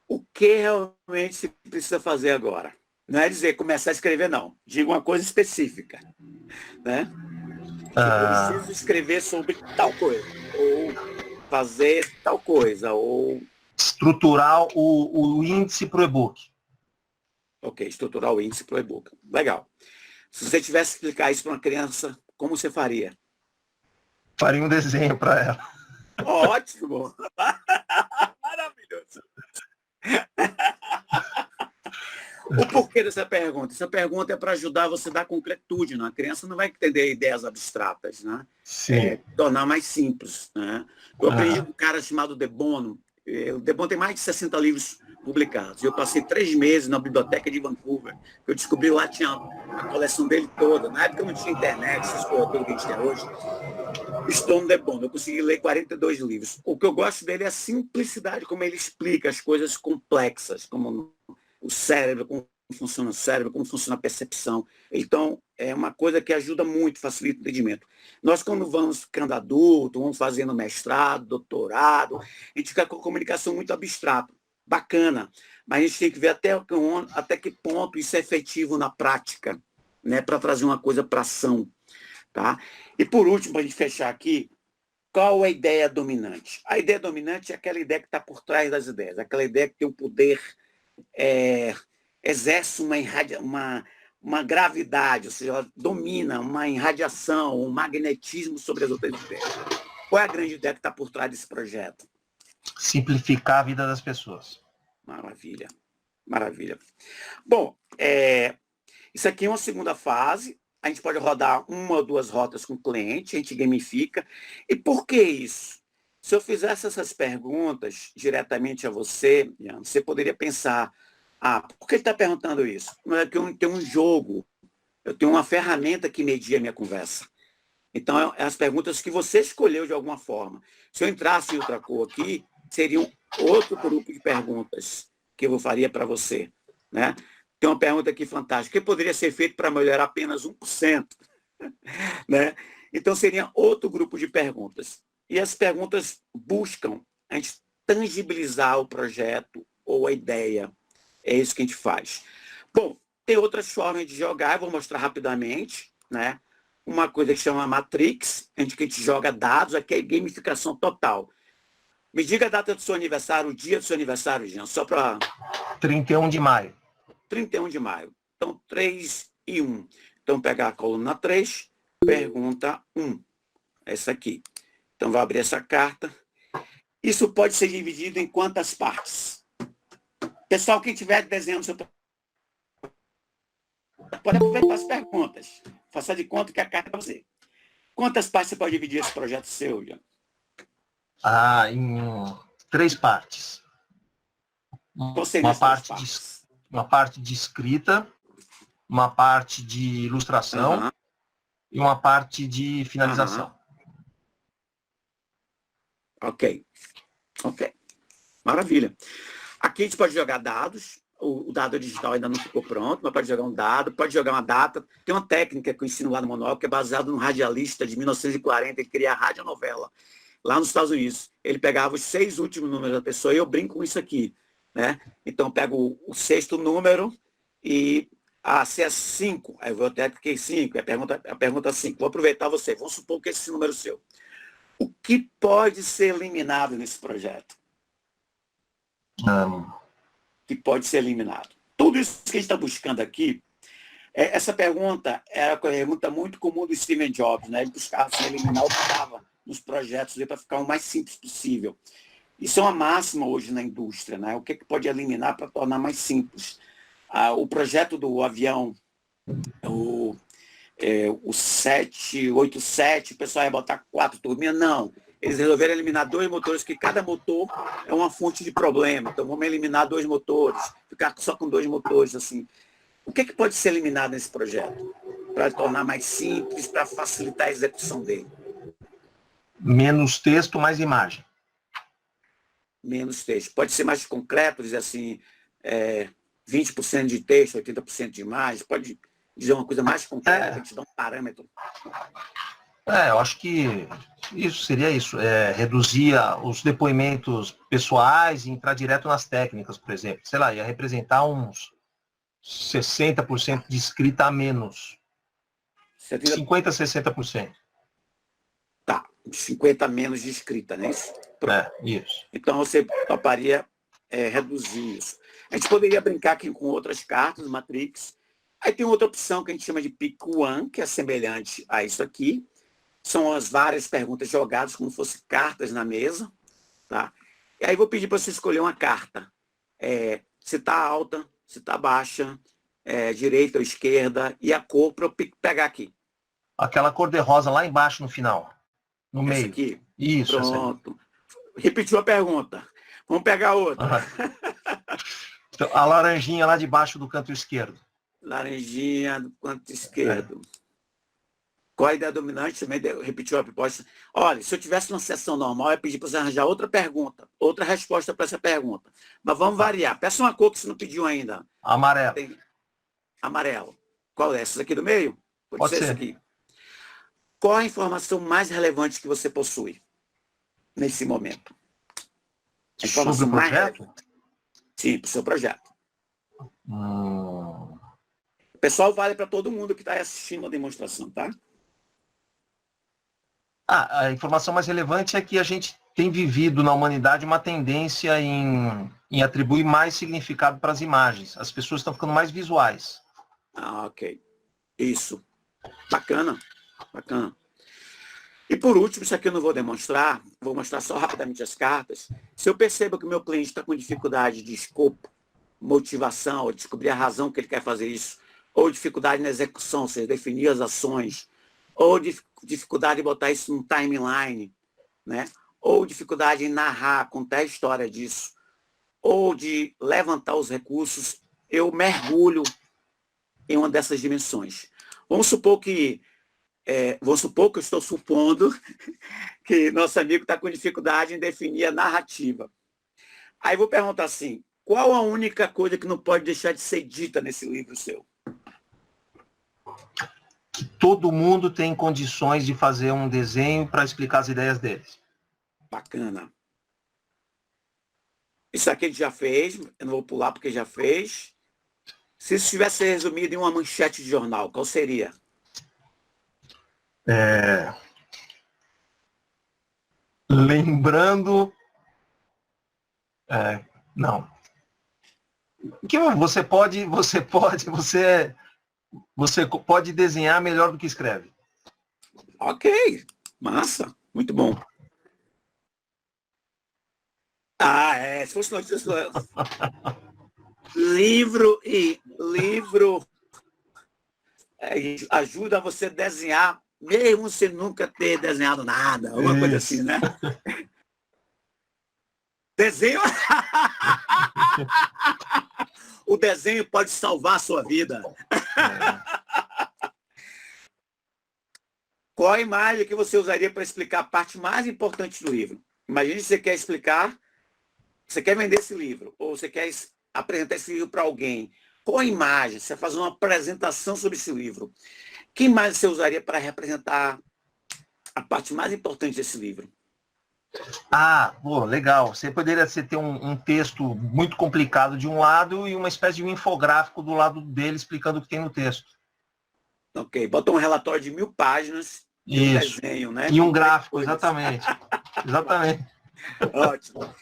O que realmente se precisa fazer agora? Não é dizer começar a escrever, não. Diga uma coisa específica. Né? Eu preciso escrever sobre tal coisa. Ou fazer tal coisa. Ou estruturar o índice para o e-book. Ok, estruturar o índice para o e-book. Legal. Se você tivesse que explicar isso para uma criança, como você faria? Faria um desenho para ela. Ótimo! Maravilhoso! O porquê dessa pergunta? Essa pergunta é para ajudar você a dar concretude, né? A criança não vai entender ideias abstratas, né? Sim. Tornar mais simples, né? Eu aprendi com um cara chamado De Bono. O De Bono tem mais de 60 livros publicados. Eu passei 3 meses na biblioteca de Vancouver. Eu descobri lá, tinha a coleção dele toda. Na época não tinha internet, essas coisas todas que a gente tem hoje. Estou no De Bono. Eu consegui ler 42 livros. O que eu gosto dele é a simplicidade, como ele explica as coisas complexas, como o cérebro, como funciona o cérebro, como funciona a percepção. Então, é uma coisa que ajuda muito, facilita o entendimento. Nós, quando vamos ficando adulto, vamos fazendo mestrado, doutorado, a gente fica com a comunicação muito abstrata. Bacana, mas a gente tem que ver até que ponto isso é efetivo na prática, né, para trazer uma coisa para ação. Tá? E, por último, para a gente fechar aqui, qual é a ideia dominante? A ideia dominante é aquela ideia que está por trás das ideias, aquela ideia que tem um poder... exerce uma gravidade, ou seja, ela domina uma irradiação, um magnetismo sobre as outras ideias. Qual é a grande ideia que está por trás desse projeto? Simplificar a vida das pessoas. Maravilha, maravilha. Bom, isso aqui é uma segunda fase. A gente pode rodar 1 ou 2 rotas com o cliente, a gente gamifica. E por que isso? Se eu fizesse essas perguntas diretamente a você, Ian, você poderia pensar, por que ele está perguntando isso? Não é que eu tenho um jogo, eu tenho uma ferramenta que media a minha conversa. Então, é as perguntas que você escolheu de alguma forma. Se eu entrasse em outra cor aqui, seria outro grupo de perguntas que eu faria para você. Né? Tem uma pergunta aqui fantástica. O que poderia ser feito para melhorar apenas 1%? Né? Então, seria outro grupo de perguntas. E as perguntas buscam a gente tangibilizar o projeto ou a ideia. É isso que a gente faz. Bom, tem outras formas de jogar, eu vou mostrar rapidamente, né? Uma coisa que chama Matrix, onde a gente joga dados, aqui é gamificação total. Me diga a data do seu aniversário, o dia do seu aniversário, Jean, só para... 31 de maio. 31 de maio. Então, 3 e 1. Então, pegar a coluna 3, pergunta 1. Essa aqui. Então, vou abrir essa carta. Isso pode ser dividido em quantas partes? Pessoal, quem tiver desenhando seu... pode aproveitar as perguntas. Faça de conta que a carta é para você. Quantas partes você pode dividir esse projeto seu, Jean? Em 3 partes. Uma parte de escrita, uma parte de ilustração e uma parte de finalização. Ok. Maravilha. Aqui a gente pode jogar dados. O dado digital ainda não ficou pronto, mas pode jogar um dado, pode jogar uma data. Tem uma técnica que eu ensino lá no manual, que é baseado num radialista de 1940, que cria a radionovela, lá nos Estados Unidos. Ele pegava os 6 últimos números da pessoa, e eu brinco com isso aqui, né? Então, eu pego o 6º número e, se é 5, aí eu vou até que 5, a pergunta 5. Vou aproveitar você, vamos supor que esse número é seu. O que pode ser eliminado nesse projeto? Que pode ser eliminado. Tudo isso que a gente está buscando aqui, essa pergunta era uma pergunta muito comum do Steven Jobs, né? Ele buscava assim, eliminar o que estava nos projetos para ficar o mais simples possível. Isso é uma máxima hoje na indústria, né? O que pode eliminar para tornar mais simples? O projeto do avião, o 787, o pessoal ia botar 4 turbinas, não. Eles resolveram eliminar 2 motores, que cada motor é uma fonte de problema. Então, vamos eliminar 2 motores, ficar só com 2 motores, assim. O que pode ser eliminado nesse projeto? Para tornar mais simples, para facilitar a execução dele. Menos texto, mais imagem. Menos texto. Pode ser mais concreto, dizer assim, 20% de texto, 80% de imagem. Pode dizer uma coisa mais concreta, para te dar um parâmetro. Eu acho que isso seria isso. Reduzir os depoimentos pessoais e entrar direto nas técnicas, por exemplo. Sei lá, ia representar uns 60% de escrita a menos. 50%, 60%. Tá, 50% a menos de escrita, não é isso? Isso. Então, você toparia reduzir isso. A gente poderia brincar aqui com outras cartas, Matrix. Aí tem outra opção que a gente chama de Pick One, que é semelhante a isso aqui. São as várias perguntas jogadas como se fossem cartas na mesa. Tá? E aí vou pedir para você escolher uma carta. Se está alta, se está baixa, direita ou esquerda, e a cor para eu pegar aqui. Aquela cor de rosa lá embaixo no final. No Essa meio. aqui? Isso. Pronto. Repetiu a pergunta. Vamos pegar outra. Então, a laranjinha lá debaixo do canto esquerdo. Laranjinha do canto esquerdo. Qual a ideia dominante? Também repetiu a proposta. Olha, se eu tivesse uma sessão normal, eu ia pedir para você arranjar outra pergunta, outra resposta para essa pergunta. Mas vamos variar. Peça uma cor que você não pediu ainda. Amarelo. Amarelo. Qual é? Essa aqui do meio? Pode ser. Essa aqui. Qual a informação mais relevante que você possui nesse momento? A informação sobre o projeto? Sim, para o seu projeto. O pessoal vale para todo mundo que está assistindo a demonstração, tá? A informação mais relevante é que a gente tem vivido na humanidade uma tendência em atribuir mais significado para as imagens. As pessoas estão ficando mais visuais. Ok. Isso. Bacana. Bacana. E por último, isso aqui eu não vou demonstrar, vou mostrar só rapidamente as cartas. Se eu percebo que o meu cliente está com dificuldade de escopo, motivação, ou descobrir a razão que ele quer fazer isso, ou dificuldade na execução, ou seja, definir as ações, ou dificuldade de botar isso num timeline, né? Ou dificuldade em narrar, contar a história disso, ou de levantar os recursos, eu mergulho em uma dessas dimensões. Vamos supor que eu estou supondo que nosso amigo está com dificuldade em definir a narrativa. Aí vou perguntar assim, qual a única coisa que não pode deixar de ser dita nesse livro seu? todo mundo tem condições de fazer um desenho para explicar as ideias deles. Bacana. Isso aqui a gente já fez, eu não vou pular porque já fez. Se isso tivesse resumido em uma manchete de jornal, qual seria? Lembrando... não. Que você pode desenhar melhor do que escreve. Ok, massa, muito bom. Se fosse notícia... livro ajuda você a desenhar, mesmo sem nunca ter desenhado nada, alguma coisa assim, né? Desenho... O desenho pode salvar a sua vida. Qual a imagem que você usaria para explicar a parte mais importante do livro? Imagine que você quer explicar, você quer vender esse livro, ou você quer apresentar esse livro para alguém. Qual a imagem? Você faz uma apresentação sobre esse livro. Que imagem você usaria para representar a parte mais importante desse livro? Legal. Você poderia ter um texto muito complicado de um lado e uma espécie de um infográfico do lado dele explicando o que tem no texto. Ok, bota um relatório de 1000 páginas e um desenho, né? E um gráfico, exatamente. Exatamente. Ótimo.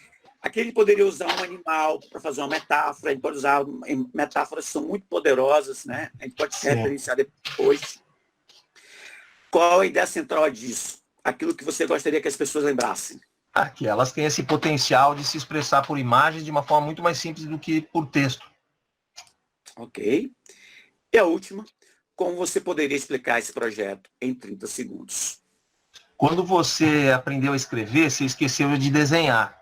Aqui a gente poderia usar um animal para fazer uma metáfora, a gente pode usar metáforas que são muito poderosas, né? A gente pode se referenciar depois. Qual a ideia central disso? Aquilo que você gostaria que as pessoas lembrassem? Que elas têm esse potencial de se expressar por imagens de uma forma muito mais simples do que por texto. Ok. E a última, como você poderia explicar esse projeto em 30 segundos? Quando você aprendeu a escrever, você esqueceu de desenhar.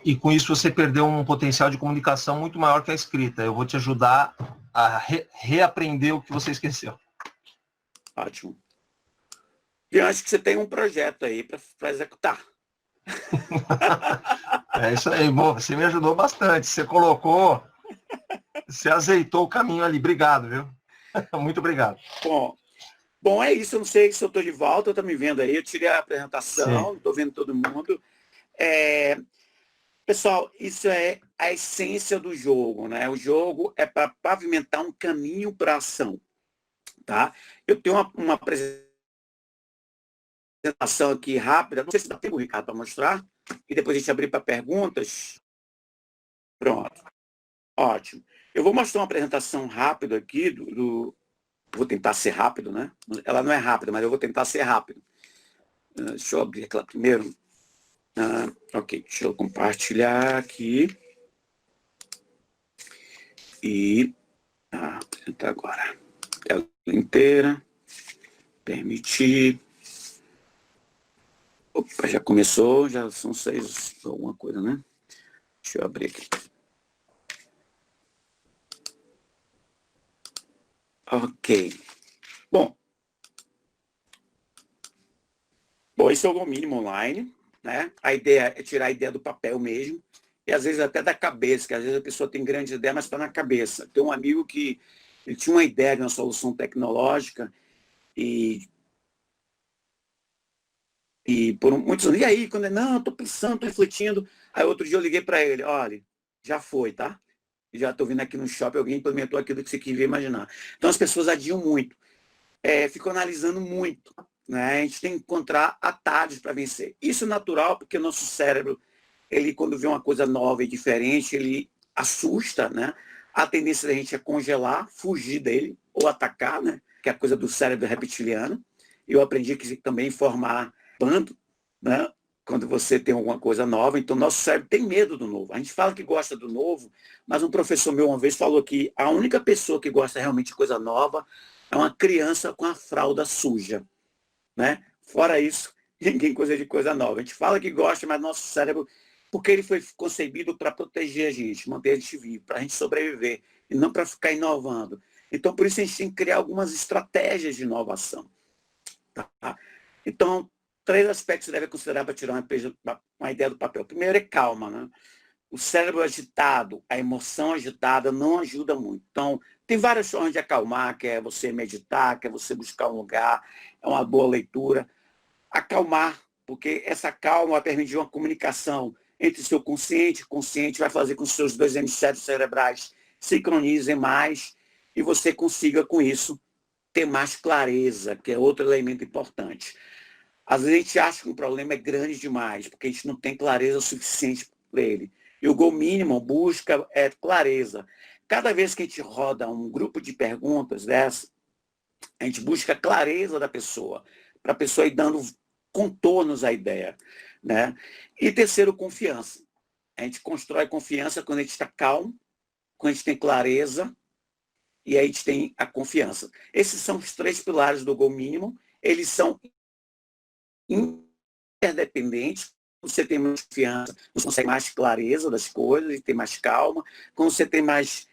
E com isso você perdeu um potencial de comunicação muito maior que a escrita. Eu vou te ajudar a reaprender o que você esqueceu. Ótimo. E eu acho que você tem um projeto aí para executar. É isso aí, bom, você me ajudou bastante. Você azeitou o caminho ali. Obrigado, viu? Muito obrigado. Bom, é isso. Eu não sei se eu estou de volta, eu estou me vendo aí. Eu tirei a apresentação, estou vendo todo mundo. Pessoal, isso é a essência do jogo, né? O jogo é para pavimentar um caminho para a ação, tá? Eu tenho uma apresentação aqui rápida, não sei se dá tempo, Ricardo, para mostrar, e depois a gente abrir para perguntas. Pronto. Ótimo. Eu vou mostrar uma apresentação rápida aqui vou tentar ser rápido, né? Ela não é rápida, mas eu vou tentar ser rápido. Deixa eu abrir aquela primeiro. Ok, deixa eu compartilhar aqui. E apresentar agora. Tela inteira. Permitir. Opa, já começou, já são 6, alguma coisa, né? Deixa eu abrir aqui. Ok. Bom, esse é o mínimo online, né? A ideia é tirar a ideia do papel mesmo, e às vezes até da cabeça, que às vezes a pessoa tem grandes ideias, mas está na cabeça. Tem um amigo que ele tinha uma ideia de uma solução tecnológica e por muitos anos, e aí, quando ele, não, estou pensando, estou refletindo, aí outro dia eu liguei para ele, olha, já foi, tá? Já estou vindo aqui no shopping, alguém implementou aquilo que você queria imaginar. Então as pessoas adiam muito, ficam analisando muito, né? A gente tem que encontrar atalhos para vencer. Isso é natural, porque o nosso cérebro, ele quando vê uma coisa nova e diferente, ele assusta, né? A tendência da gente é congelar, fugir dele, ou atacar, né? Que é a coisa do cérebro reptiliano. Eu aprendi que também formar bando, né? Quando você tem alguma coisa nova, então nosso cérebro tem medo do novo. A gente fala que gosta do novo, mas um professor meu uma vez falou que a única pessoa que gosta realmente de coisa nova é uma criança com a fralda suja, né? Fora isso, ninguém gosta de coisa nova. A gente fala que gosta, mas nosso cérebro, porque ele foi concebido para proteger a gente, manter a gente vivo, para a gente sobreviver, e não para ficar inovando. Então, por isso a gente tem que criar algumas estratégias de inovação. Tá? Então, 3 aspectos que você deve considerar para tirar uma ideia do papel. Primeiro é calma, né? o cérebro agitado, a emoção agitada não ajuda muito. Então, tem várias formas de acalmar, que é você meditar, que é você buscar um lugar, é uma boa leitura. Acalmar, porque essa calma vai permitir uma comunicação entre o seu consciente e consciente, vai fazer com que os seus dois hemisférios cerebrais sincronizem mais e você consiga, com isso, ter mais clareza, que é outro elemento importante. Às vezes a gente acha que um problema é grande demais, porque a gente não tem clareza suficiente para ele. E o Go Minimal busca clareza. Cada vez que a gente roda um grupo de perguntas dessa, a gente busca a clareza da pessoa, para a pessoa ir dando contornos à ideia. Né? E terceiro, confiança. A gente constrói confiança quando a gente está calmo, quando a gente tem clareza, e aí a gente tem a confiança. Esses são os 3 pilares do Go Minimal. Eles são interdependentes. Quando você tem mais confiança, você consegue mais clareza das coisas e tem mais calma. Quando você tem mais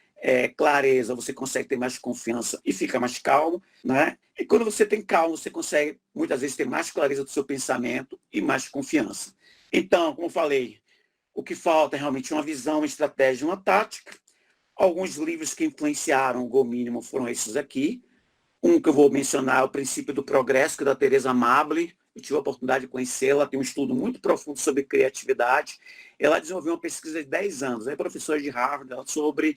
clareza, você consegue ter mais confiança e fica mais calmo. Né? E quando você tem calma, você consegue, muitas vezes, ter mais clareza do seu pensamento e mais confiança. Então, como eu falei, o que falta é realmente uma visão, uma estratégia, uma tática. Alguns livros que influenciaram o Go Minimal foram esses aqui. Um que eu vou mencionar é O Princípio do Progresso, que é da Teresa Mably. Eu tive a oportunidade de conhecê-la, tem um estudo muito profundo sobre criatividade. Ela desenvolveu uma pesquisa de 10 anos, é professora de Harvard, sobre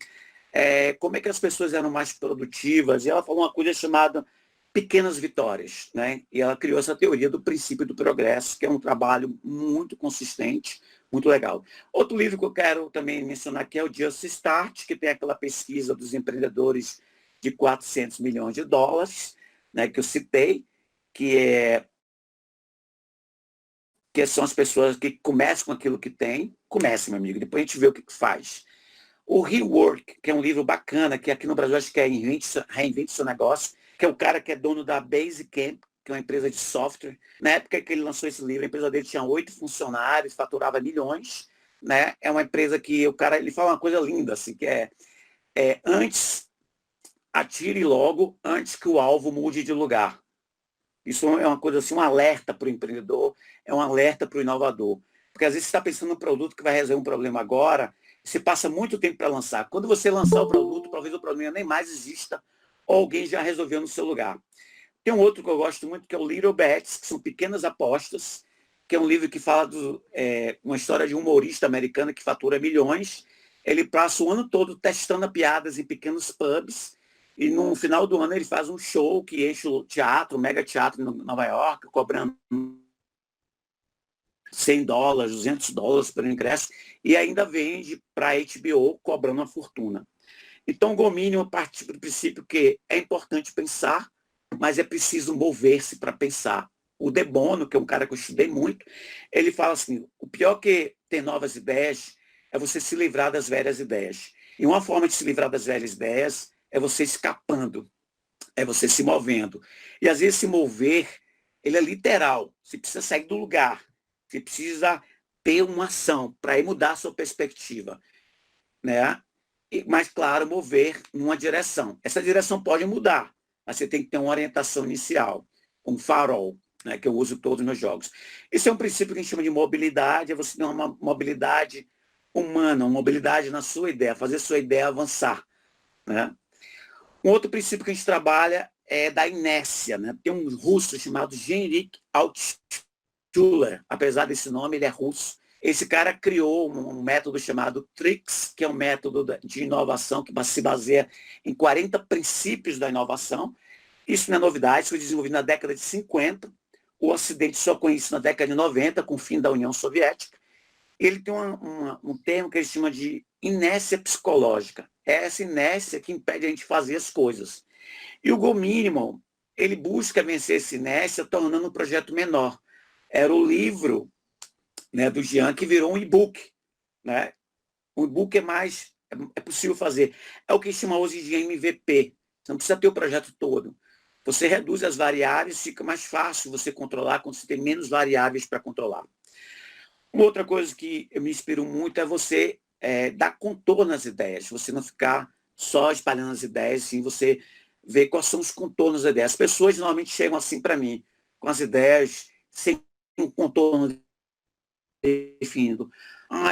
como é que as pessoas eram mais produtivas. E ela falou uma coisa chamada pequenas vitórias. Né? E ela criou essa teoria do princípio do progresso, que é um trabalho muito consistente, muito legal. Outro livro que eu quero também mencionar aqui é o Just Start, que tem aquela pesquisa dos empreendedores de 400 milhões de dólares, né, que eu citei, que são as pessoas que começam com aquilo que tem. Comece, meu amigo, depois a gente vê o que faz. O Rework, que é um livro bacana, que aqui no Brasil acho que é Reinvente Seu Negócio, que é o cara que é dono da Basecamp, que é uma empresa de software. Na época que ele lançou esse livro, a empresa dele tinha 8 funcionários, faturava milhões. Né? É uma empresa que o cara, ele fala uma coisa linda, assim, que antes, atire logo, antes que o alvo mude de lugar. Isso é uma coisa assim, um alerta para o empreendedor, é um alerta para o inovador. Porque às vezes você está pensando num produto que vai resolver um problema agora, você passa muito tempo para lançar. Quando você lançar o produto, talvez o problema nem mais exista, ou alguém já resolveu no seu lugar. Tem um outro que eu gosto muito, que é o Little Bets, que são pequenas apostas, que é um livro que fala uma história de um humorista americano que fatura milhões. Ele passa o ano todo testando piadas em pequenos pubs, e no final do ano ele faz um show que enche o teatro, o mega teatro em Nova York, cobrando $100, $200 por ingresso, e ainda vende para a HBO, cobrando uma fortuna. Então, o Go Minimal parte do princípio que é importante pensar, mas é preciso mover-se para pensar. O De Bono, que é um cara que eu estudei muito, ele fala assim, o pior que ter novas ideias é você se livrar das velhas ideias. E uma forma de se livrar das velhas ideias é você escapando, é você se movendo. E às vezes se mover, ele é literal. Você precisa sair do lugar. Você precisa ter uma ação para ir mudar a sua perspectiva. Né? Mas, claro, mover numa direção. Essa direção pode mudar, mas você tem que ter uma orientação inicial, um farol, né, que eu uso todos os meus jogos. Esse é um princípio que a gente chama de mobilidade, é você ter uma mobilidade humana, uma mobilidade na sua ideia, fazer sua ideia avançar. Né? Um outro princípio que a gente trabalha é da inércia. Né? Tem um russo chamado Henrik Altshuler, apesar desse nome, ele é russo. Esse cara criou um método chamado TRICS, que é um método de inovação que se baseia em 40 princípios da inovação. Isso não é novidade, foi desenvolvido na década de 50. O Ocidente só conhece na década de 90, com o fim da União Soviética. Ele tem um termo que ele chama de inércia psicológica. É essa inércia que impede a gente fazer as coisas. E o Go Minimal, ele busca vencer essa inércia tornando um projeto menor. Era o livro, né, do Jean, que virou um e-book. Né? O e-book é possível fazer. É o que chama hoje de MVP. Você não precisa ter o projeto todo. Você reduz as variáveis, fica mais fácil você controlar quando você tem menos variáveis para controlar. Uma outra coisa que eu me inspiro muito é você dar contorno às ideias. Você não ficar só espalhando as ideias, sim, você ver quais são os contornos das ideias. As pessoas normalmente chegam assim para mim, com as ideias sem um contorno definido.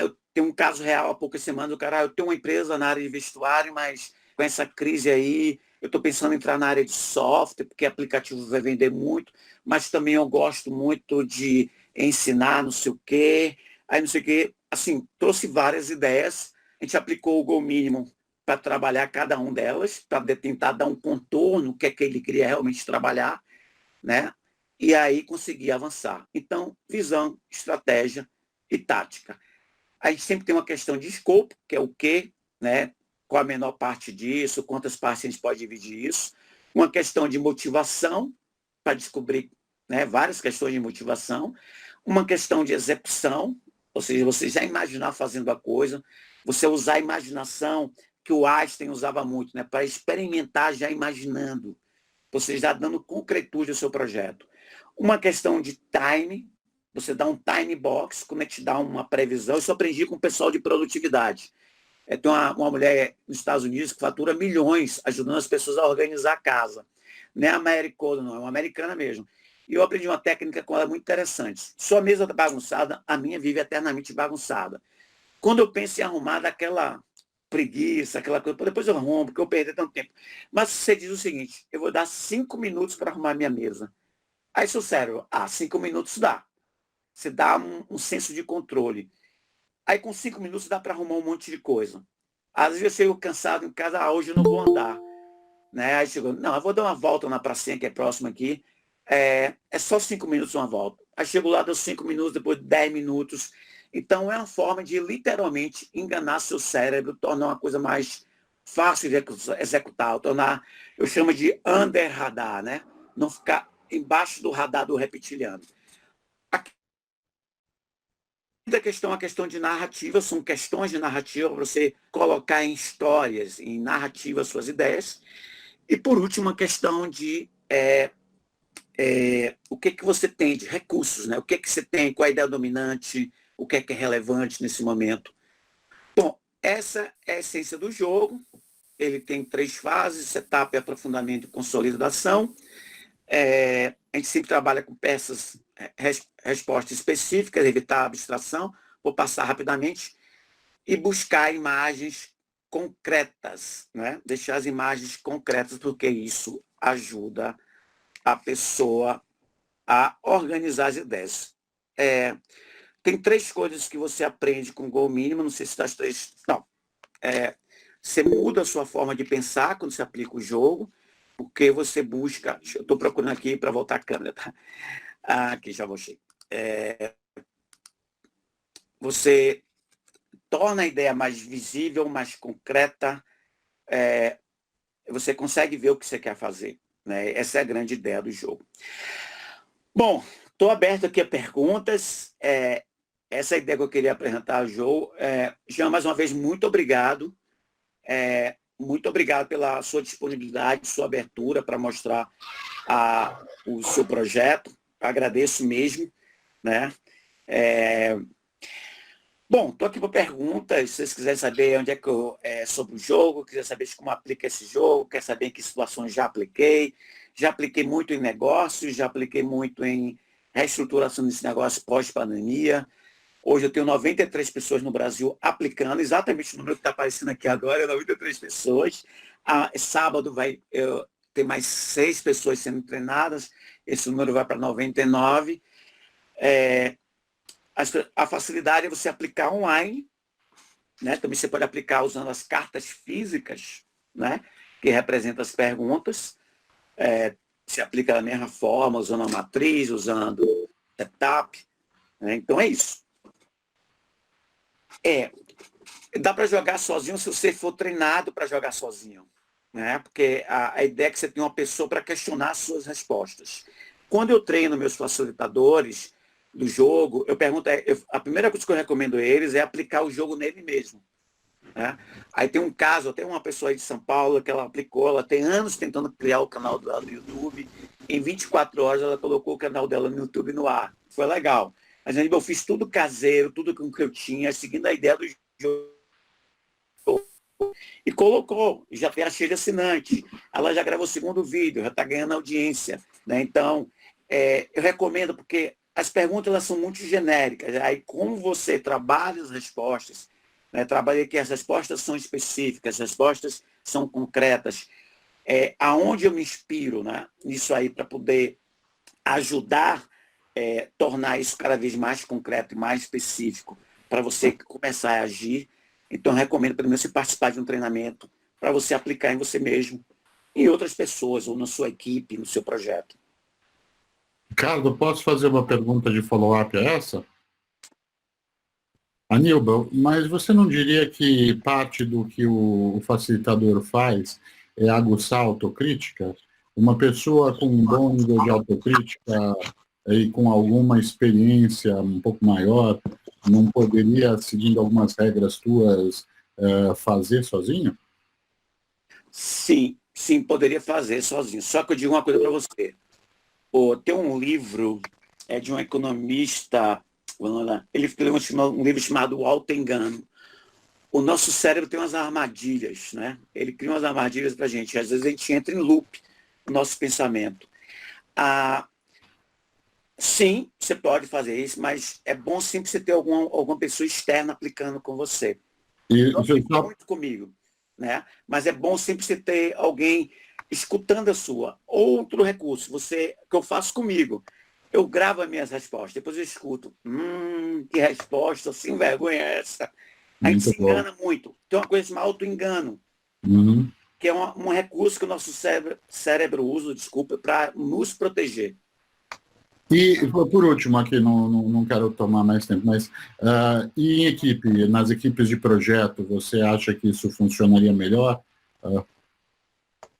Eu Tem um caso real há poucas semanas, o cara, eu tenho uma empresa na área de vestuário, mas com essa crise aí, eu estou pensando em entrar na área de software, porque aplicativo vai vender muito, mas também eu gosto muito de ensinar não sei o quê, aí não sei o quê. Assim, trouxe várias ideias, a gente aplicou o Go Minimum para trabalhar cada uma delas, para tentar dar um contorno, o que é que ele queria realmente trabalhar, né? E aí conseguir avançar. Então, visão, estratégia e tática. A gente sempre tem uma questão de escopo, que é o quê, né? Qual a menor parte disso, quantas partes a gente pode dividir isso. Uma questão de motivação, para descobrir, né, várias questões de motivação. Uma questão de execução, ou seja, você já imaginar fazendo a coisa, você usar a imaginação, que o Einstein usava muito, né, para experimentar já imaginando, você já dando concretude ao seu projeto. Uma questão de time, você dá um time box, como é que te dá uma previsão. Isso eu aprendi com o pessoal de produtividade. Tem uma mulher nos Estados Unidos que fatura milhões ajudando as pessoas a organizar a casa. Não é americana, não, é uma americana mesmo. E eu aprendi uma técnica com ela muito interessante. Sua mesa está bagunçada, a minha vive eternamente bagunçada. Quando eu penso em arrumar, daquela preguiça, aquela coisa, depois eu arrumo, porque eu perdi tanto tempo. Mas você diz o seguinte, eu vou dar 5 minutos para arrumar minha mesa. Aí seu cérebro, 5 minutos dá. Você dá um senso de controle. Aí com 5 minutos dá para arrumar um monte de coisa. Às vezes eu chego cansado em casa, hoje eu não vou andar. Né? Aí chego, não, eu vou dar uma volta na pracinha que é próxima aqui. É só 5 minutos uma volta. Aí chego lá, dou 5 minutos, depois 10 minutos. Então é uma forma de literalmente enganar seu cérebro, tornar uma coisa mais fácil de executar, tornar, eu chamo de under radar, né? Não ficar embaixo do radar do reptiliano. A questão de narrativa, são questões de narrativa para você colocar em histórias, em narrativa suas ideias. E, por último, a questão de o que você tem de recursos, né? O que você tem, qual a ideia dominante, o que é relevante nesse momento. Bom, essa é a essência do jogo. Ele tem 3 fases, setup, aprofundamento e consolidação. A gente sempre trabalha com peças, respostas específicas, evitar a abstração. Vou passar rapidamente. E buscar imagens concretas, né? Deixar as imagens concretas, porque isso ajuda a pessoa a organizar as ideias. Tem 3 coisas que você aprende com o Go Mínimo, não sei se das 3... Não. Você muda a sua forma de pensar quando você aplica o jogo, porque você busca... Eu estou procurando aqui para voltar a câmera, tá? Aqui, já voltei. Você torna a ideia mais visível, mais concreta, você consegue ver o que você quer fazer. Né? Essa é a grande ideia do jogo. Bom, estou aberto aqui a perguntas. Essa é a ideia que eu queria apresentar ao jogo. Jean, mais uma vez, muito obrigado. Muito obrigado pela sua disponibilidade, sua abertura para mostrar o seu projeto. Agradeço mesmo. Né? Bom, estou aqui para perguntas. Se vocês quiserem saber onde é que sobre o jogo, quiser saber como aplica esse jogo, quer saber em que situações já apliquei. Já apliquei muito em negócios, já apliquei muito em reestruturação desse negócio pós-pandemia. Hoje eu tenho 93 pessoas no Brasil aplicando, exatamente o número que está aparecendo aqui agora, 93 pessoas. Sábado vai ter mais 6 pessoas sendo treinadas, esse número vai para 99. A facilidade é você aplicar online, né? Também você pode aplicar usando as cartas físicas, né? Que representam as perguntas. Se aplica da mesma forma, usando a matriz, usando setup. Né? Então é isso. Dá para jogar sozinho se você for treinado para jogar sozinho. Né? Porque a ideia é que você tenha uma pessoa para questionar as suas respostas. Quando eu treino meus facilitadores do jogo, eu pergunto, a primeira coisa que eu recomendo a eles é aplicar o jogo nele mesmo. Né? Aí tem um caso, tem uma pessoa aí de São Paulo que ela aplicou, ela tem anos tentando criar o canal dela no YouTube, em 24 horas ela colocou o canal dela no YouTube no ar. Foi legal. Mas eu fiz tudo caseiro, tudo com o que eu tinha, seguindo a ideia do jogo. E colocou, já tem a cheia de assinante. Ela já gravou o 2º vídeo, já está ganhando audiência. Né? Então, eu recomendo, porque as perguntas elas são muito genéricas. Aí, como você trabalha as respostas, né? Trabalhei que as respostas são específicas, as respostas são concretas. Aonde eu me inspiro, né? Nisso aí para poder ajudar, tornar isso cada vez mais concreto e mais específico para você começar a agir. Então, eu recomendo, pelo menos, você participar de um treinamento para você aplicar em você mesmo, em outras pessoas, ou na sua equipe, no seu projeto. Ricardo, posso fazer uma pergunta de follow-up a essa? Aníbal, mas você não diria que parte do que o facilitador faz é aguçar a autocrítica? Uma pessoa com um bom nível de autocrítica e com alguma experiência um pouco maior, não poderia, seguindo algumas regras tuas, fazer sozinho? Sim, sim, poderia fazer sozinho. Só que eu digo uma coisa para você. Tem um livro de um economista, ele escreveu um livro chamado O Auto-Engano. O nosso cérebro tem umas armadilhas, né? Ele cria umas armadilhas para a gente. Às vezes a gente entra em loop no nosso pensamento. Sim, você pode fazer isso, mas é bom sempre você ter alguma pessoa externa aplicando com você. Não fica muito comigo, né? Mas é bom sempre você ter alguém escutando a sua. Outro recurso, que eu faço comigo. Eu gravo as minhas respostas, depois eu escuto. Que resposta, sem vergonha é essa? A gente se engana muito. Tem uma coisa chamada auto-engano, que é um recurso que o nosso cérebro usa, para nos proteger. E, por último, aqui, não quero tomar mais tempo, mas e em equipe, nas equipes de projeto, você acha que isso funcionaria melhor?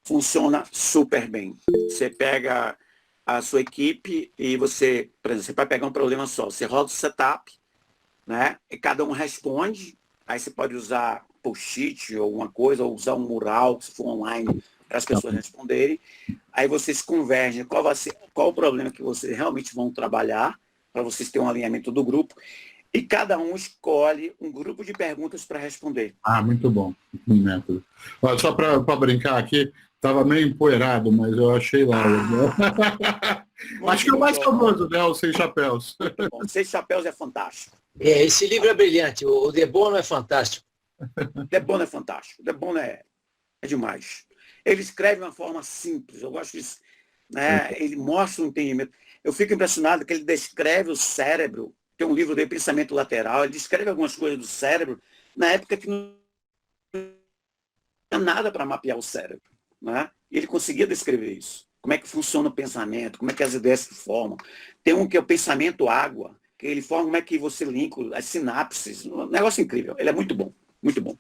Funciona super bem. Você pega a sua equipe e você, por exemplo, você vai pegar um problema só. Você roda o setup, né? E cada um responde. Aí você pode usar post-it ou alguma coisa, ou usar um mural, se for online, para as pessoas responderem. Aí vocês convergem qual o problema que vocês realmente vão trabalhar, para vocês terem um alinhamento do grupo. E cada um escolhe um grupo de perguntas para responder. Muito bom. Método. Só para brincar aqui, estava meio empoeirado, mas eu achei lá. Acho que é o mais famoso, né? Os Seis Chapéus. Bom, Seis Chapéus é fantástico. Esse livro é brilhante. O De Bono é fantástico. De Bono é fantástico. De Bono é demais. Ele escreve de uma forma simples. Eu gosto disso. Né? Ele mostra um entendimento. Eu fico impressionado que ele descreve o cérebro. Tem um livro de Pensamento Lateral. Ele descreve algumas coisas do cérebro na época que não tinha nada para mapear o cérebro. Né? E ele conseguia descrever isso. Como é que funciona o pensamento, como é que as ideias se formam. Tem um que é o pensamento água, que ele forma como é que você linka as sinapses. Um negócio incrível. Ele é muito bom, muito bom.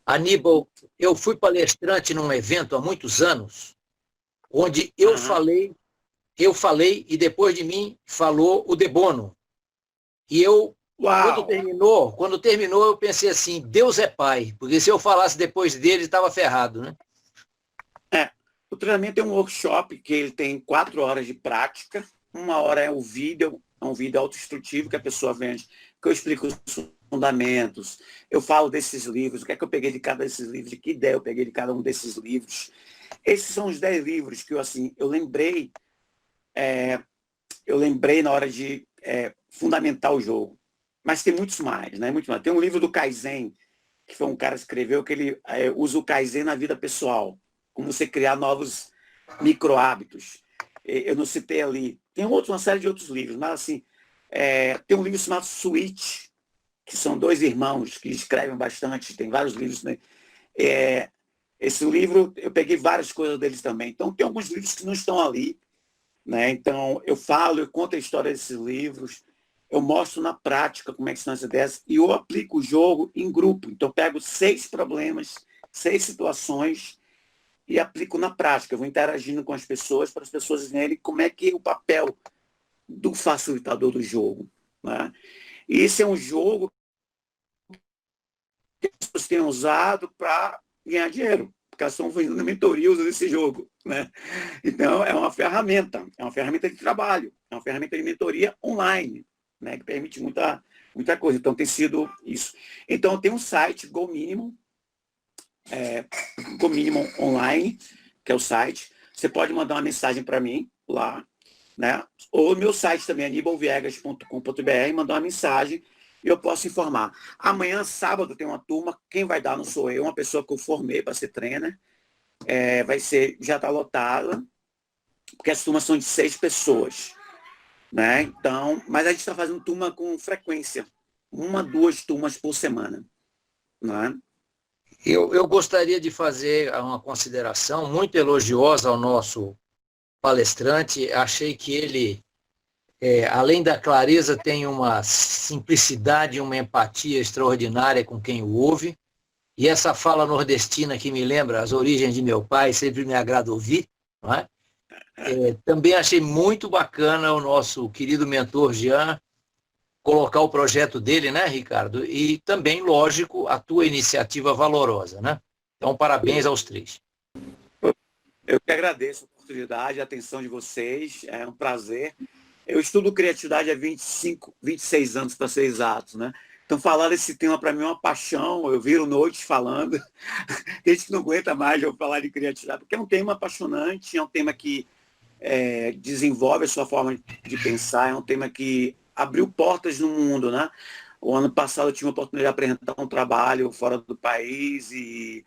Aníbal, eu fui palestrante num evento há muitos anos, onde eu falei e depois de mim falou o De Bono. E eu, quando terminou, eu pensei assim, Deus é pai, porque se eu falasse depois dele, estava ferrado, né? O treinamento é um workshop que ele tem 4 horas de prática, 1 hora é um vídeo autoinstrutivo que a pessoa vende, que eu explico os fundamentos, eu falo desses livros, o que é que eu peguei de cada desses livros, que ideia eu peguei de cada um desses livros. Esses são os 10 livros que eu lembrei na hora de fundamentar o jogo. Mas tem muitos mais, né? Muito mais. Tem um livro do Kaizen, que foi um cara que escreveu, que ele usa o Kaizen na vida pessoal, como você criar novos micro-hábitos. Eu não citei ali. Tem uma série de outros livros, mas assim, tem um livro chamado Switch, que são 2 irmãos que escrevem bastante, tem vários livros, né? Esse livro, eu peguei várias coisas deles também. Então, tem alguns livros que não estão ali, né? Então, eu conto a história desses livros, eu mostro na prática como é que são as ideias e eu aplico o jogo em grupo. Então, eu pego 6 problemas, 6 situações e aplico na prática. Eu vou interagindo com as pessoas para as pessoas verem como é que é o papel do facilitador do jogo. Né? E esse é um jogo que as pessoas têm usado para ganhar dinheiro, porque elas estão fazendo mentoria usando esse jogo. Né? Então, é uma ferramenta de trabalho, é uma ferramenta de mentoria online, né? Que permite muita coisa. Então, tem sido isso. Então, tem um site, Go Minimum Online, que é o site. Você pode mandar uma mensagem para mim lá né? Ou meu site também, anibalviegas.com.br, mandar uma mensagem e eu posso informar. Amanhã, sábado, tem uma turma, quem vai dar não sou eu, uma pessoa que eu formei para ser trainer, já está lotada, porque as turmas são de 6 pessoas, né? Então, mas a gente está fazendo turma com frequência, 1, 2 turmas por semana, né? Eu gostaria de fazer uma consideração muito elogiosa ao nosso palestrante. Achei que ele, além da clareza, tem uma simplicidade e uma empatia extraordinária com quem o ouve. E essa fala nordestina que me lembra as origens de meu pai, sempre me agrada ouvir, não é? Também achei muito bacana o nosso querido mentor Jean colocar o projeto dele, né, Ricardo? E também, lógico, a tua iniciativa valorosa, né? Então, parabéns aos 3. Eu que agradeço a oportunidade, a atenção de vocês, é um prazer. Eu estudo criatividade há 26 anos, para ser exato, né? Então, falar desse tema para mim é uma paixão, eu viro noites falando. Tem gente que não aguenta mais eu falar de criatividade, porque é um tema apaixonante, é um tema que desenvolve a sua forma de pensar, é um tema que abriu portas no mundo, né? O ano passado eu tive a oportunidade de apresentar um trabalho fora do país e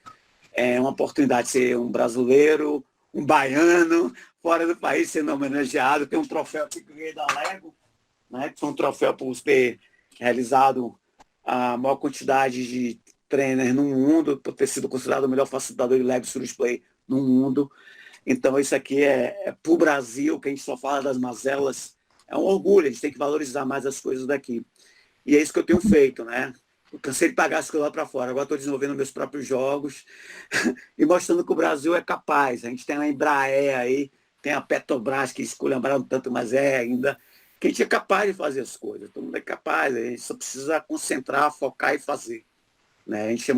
é uma oportunidade de ser um brasileiro, um baiano, fora do país sendo homenageado. Tem um troféu que ganhei da Lego, né? Que foi um troféu por ter realizado a maior quantidade de trainers no mundo, por ter sido considerado o melhor facilitador de Lego Serious Play no mundo. Então, isso aqui é para o Brasil, que a gente só fala das mazelas. É um orgulho, a gente tem que valorizar mais as coisas daqui. E é isso que eu tenho feito, né? Eu cansei de pagar as coisas lá para fora. Agora estou desenvolvendo meus próprios jogos e mostrando que o Brasil é capaz. A gente tem a Embraer aí, tem a Petrobras, que esculhambaram tanto, mas ainda. Que a gente é capaz de fazer as coisas. Todo mundo é capaz. A gente só precisa concentrar, focar e fazer. Né? A gente é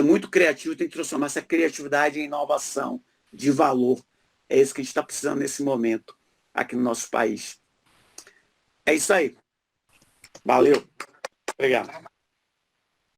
muito criativo, tem que transformar essa criatividade em inovação de valor. É isso que a gente está precisando nesse momento aqui no nosso país. É isso aí. Valeu. Obrigado.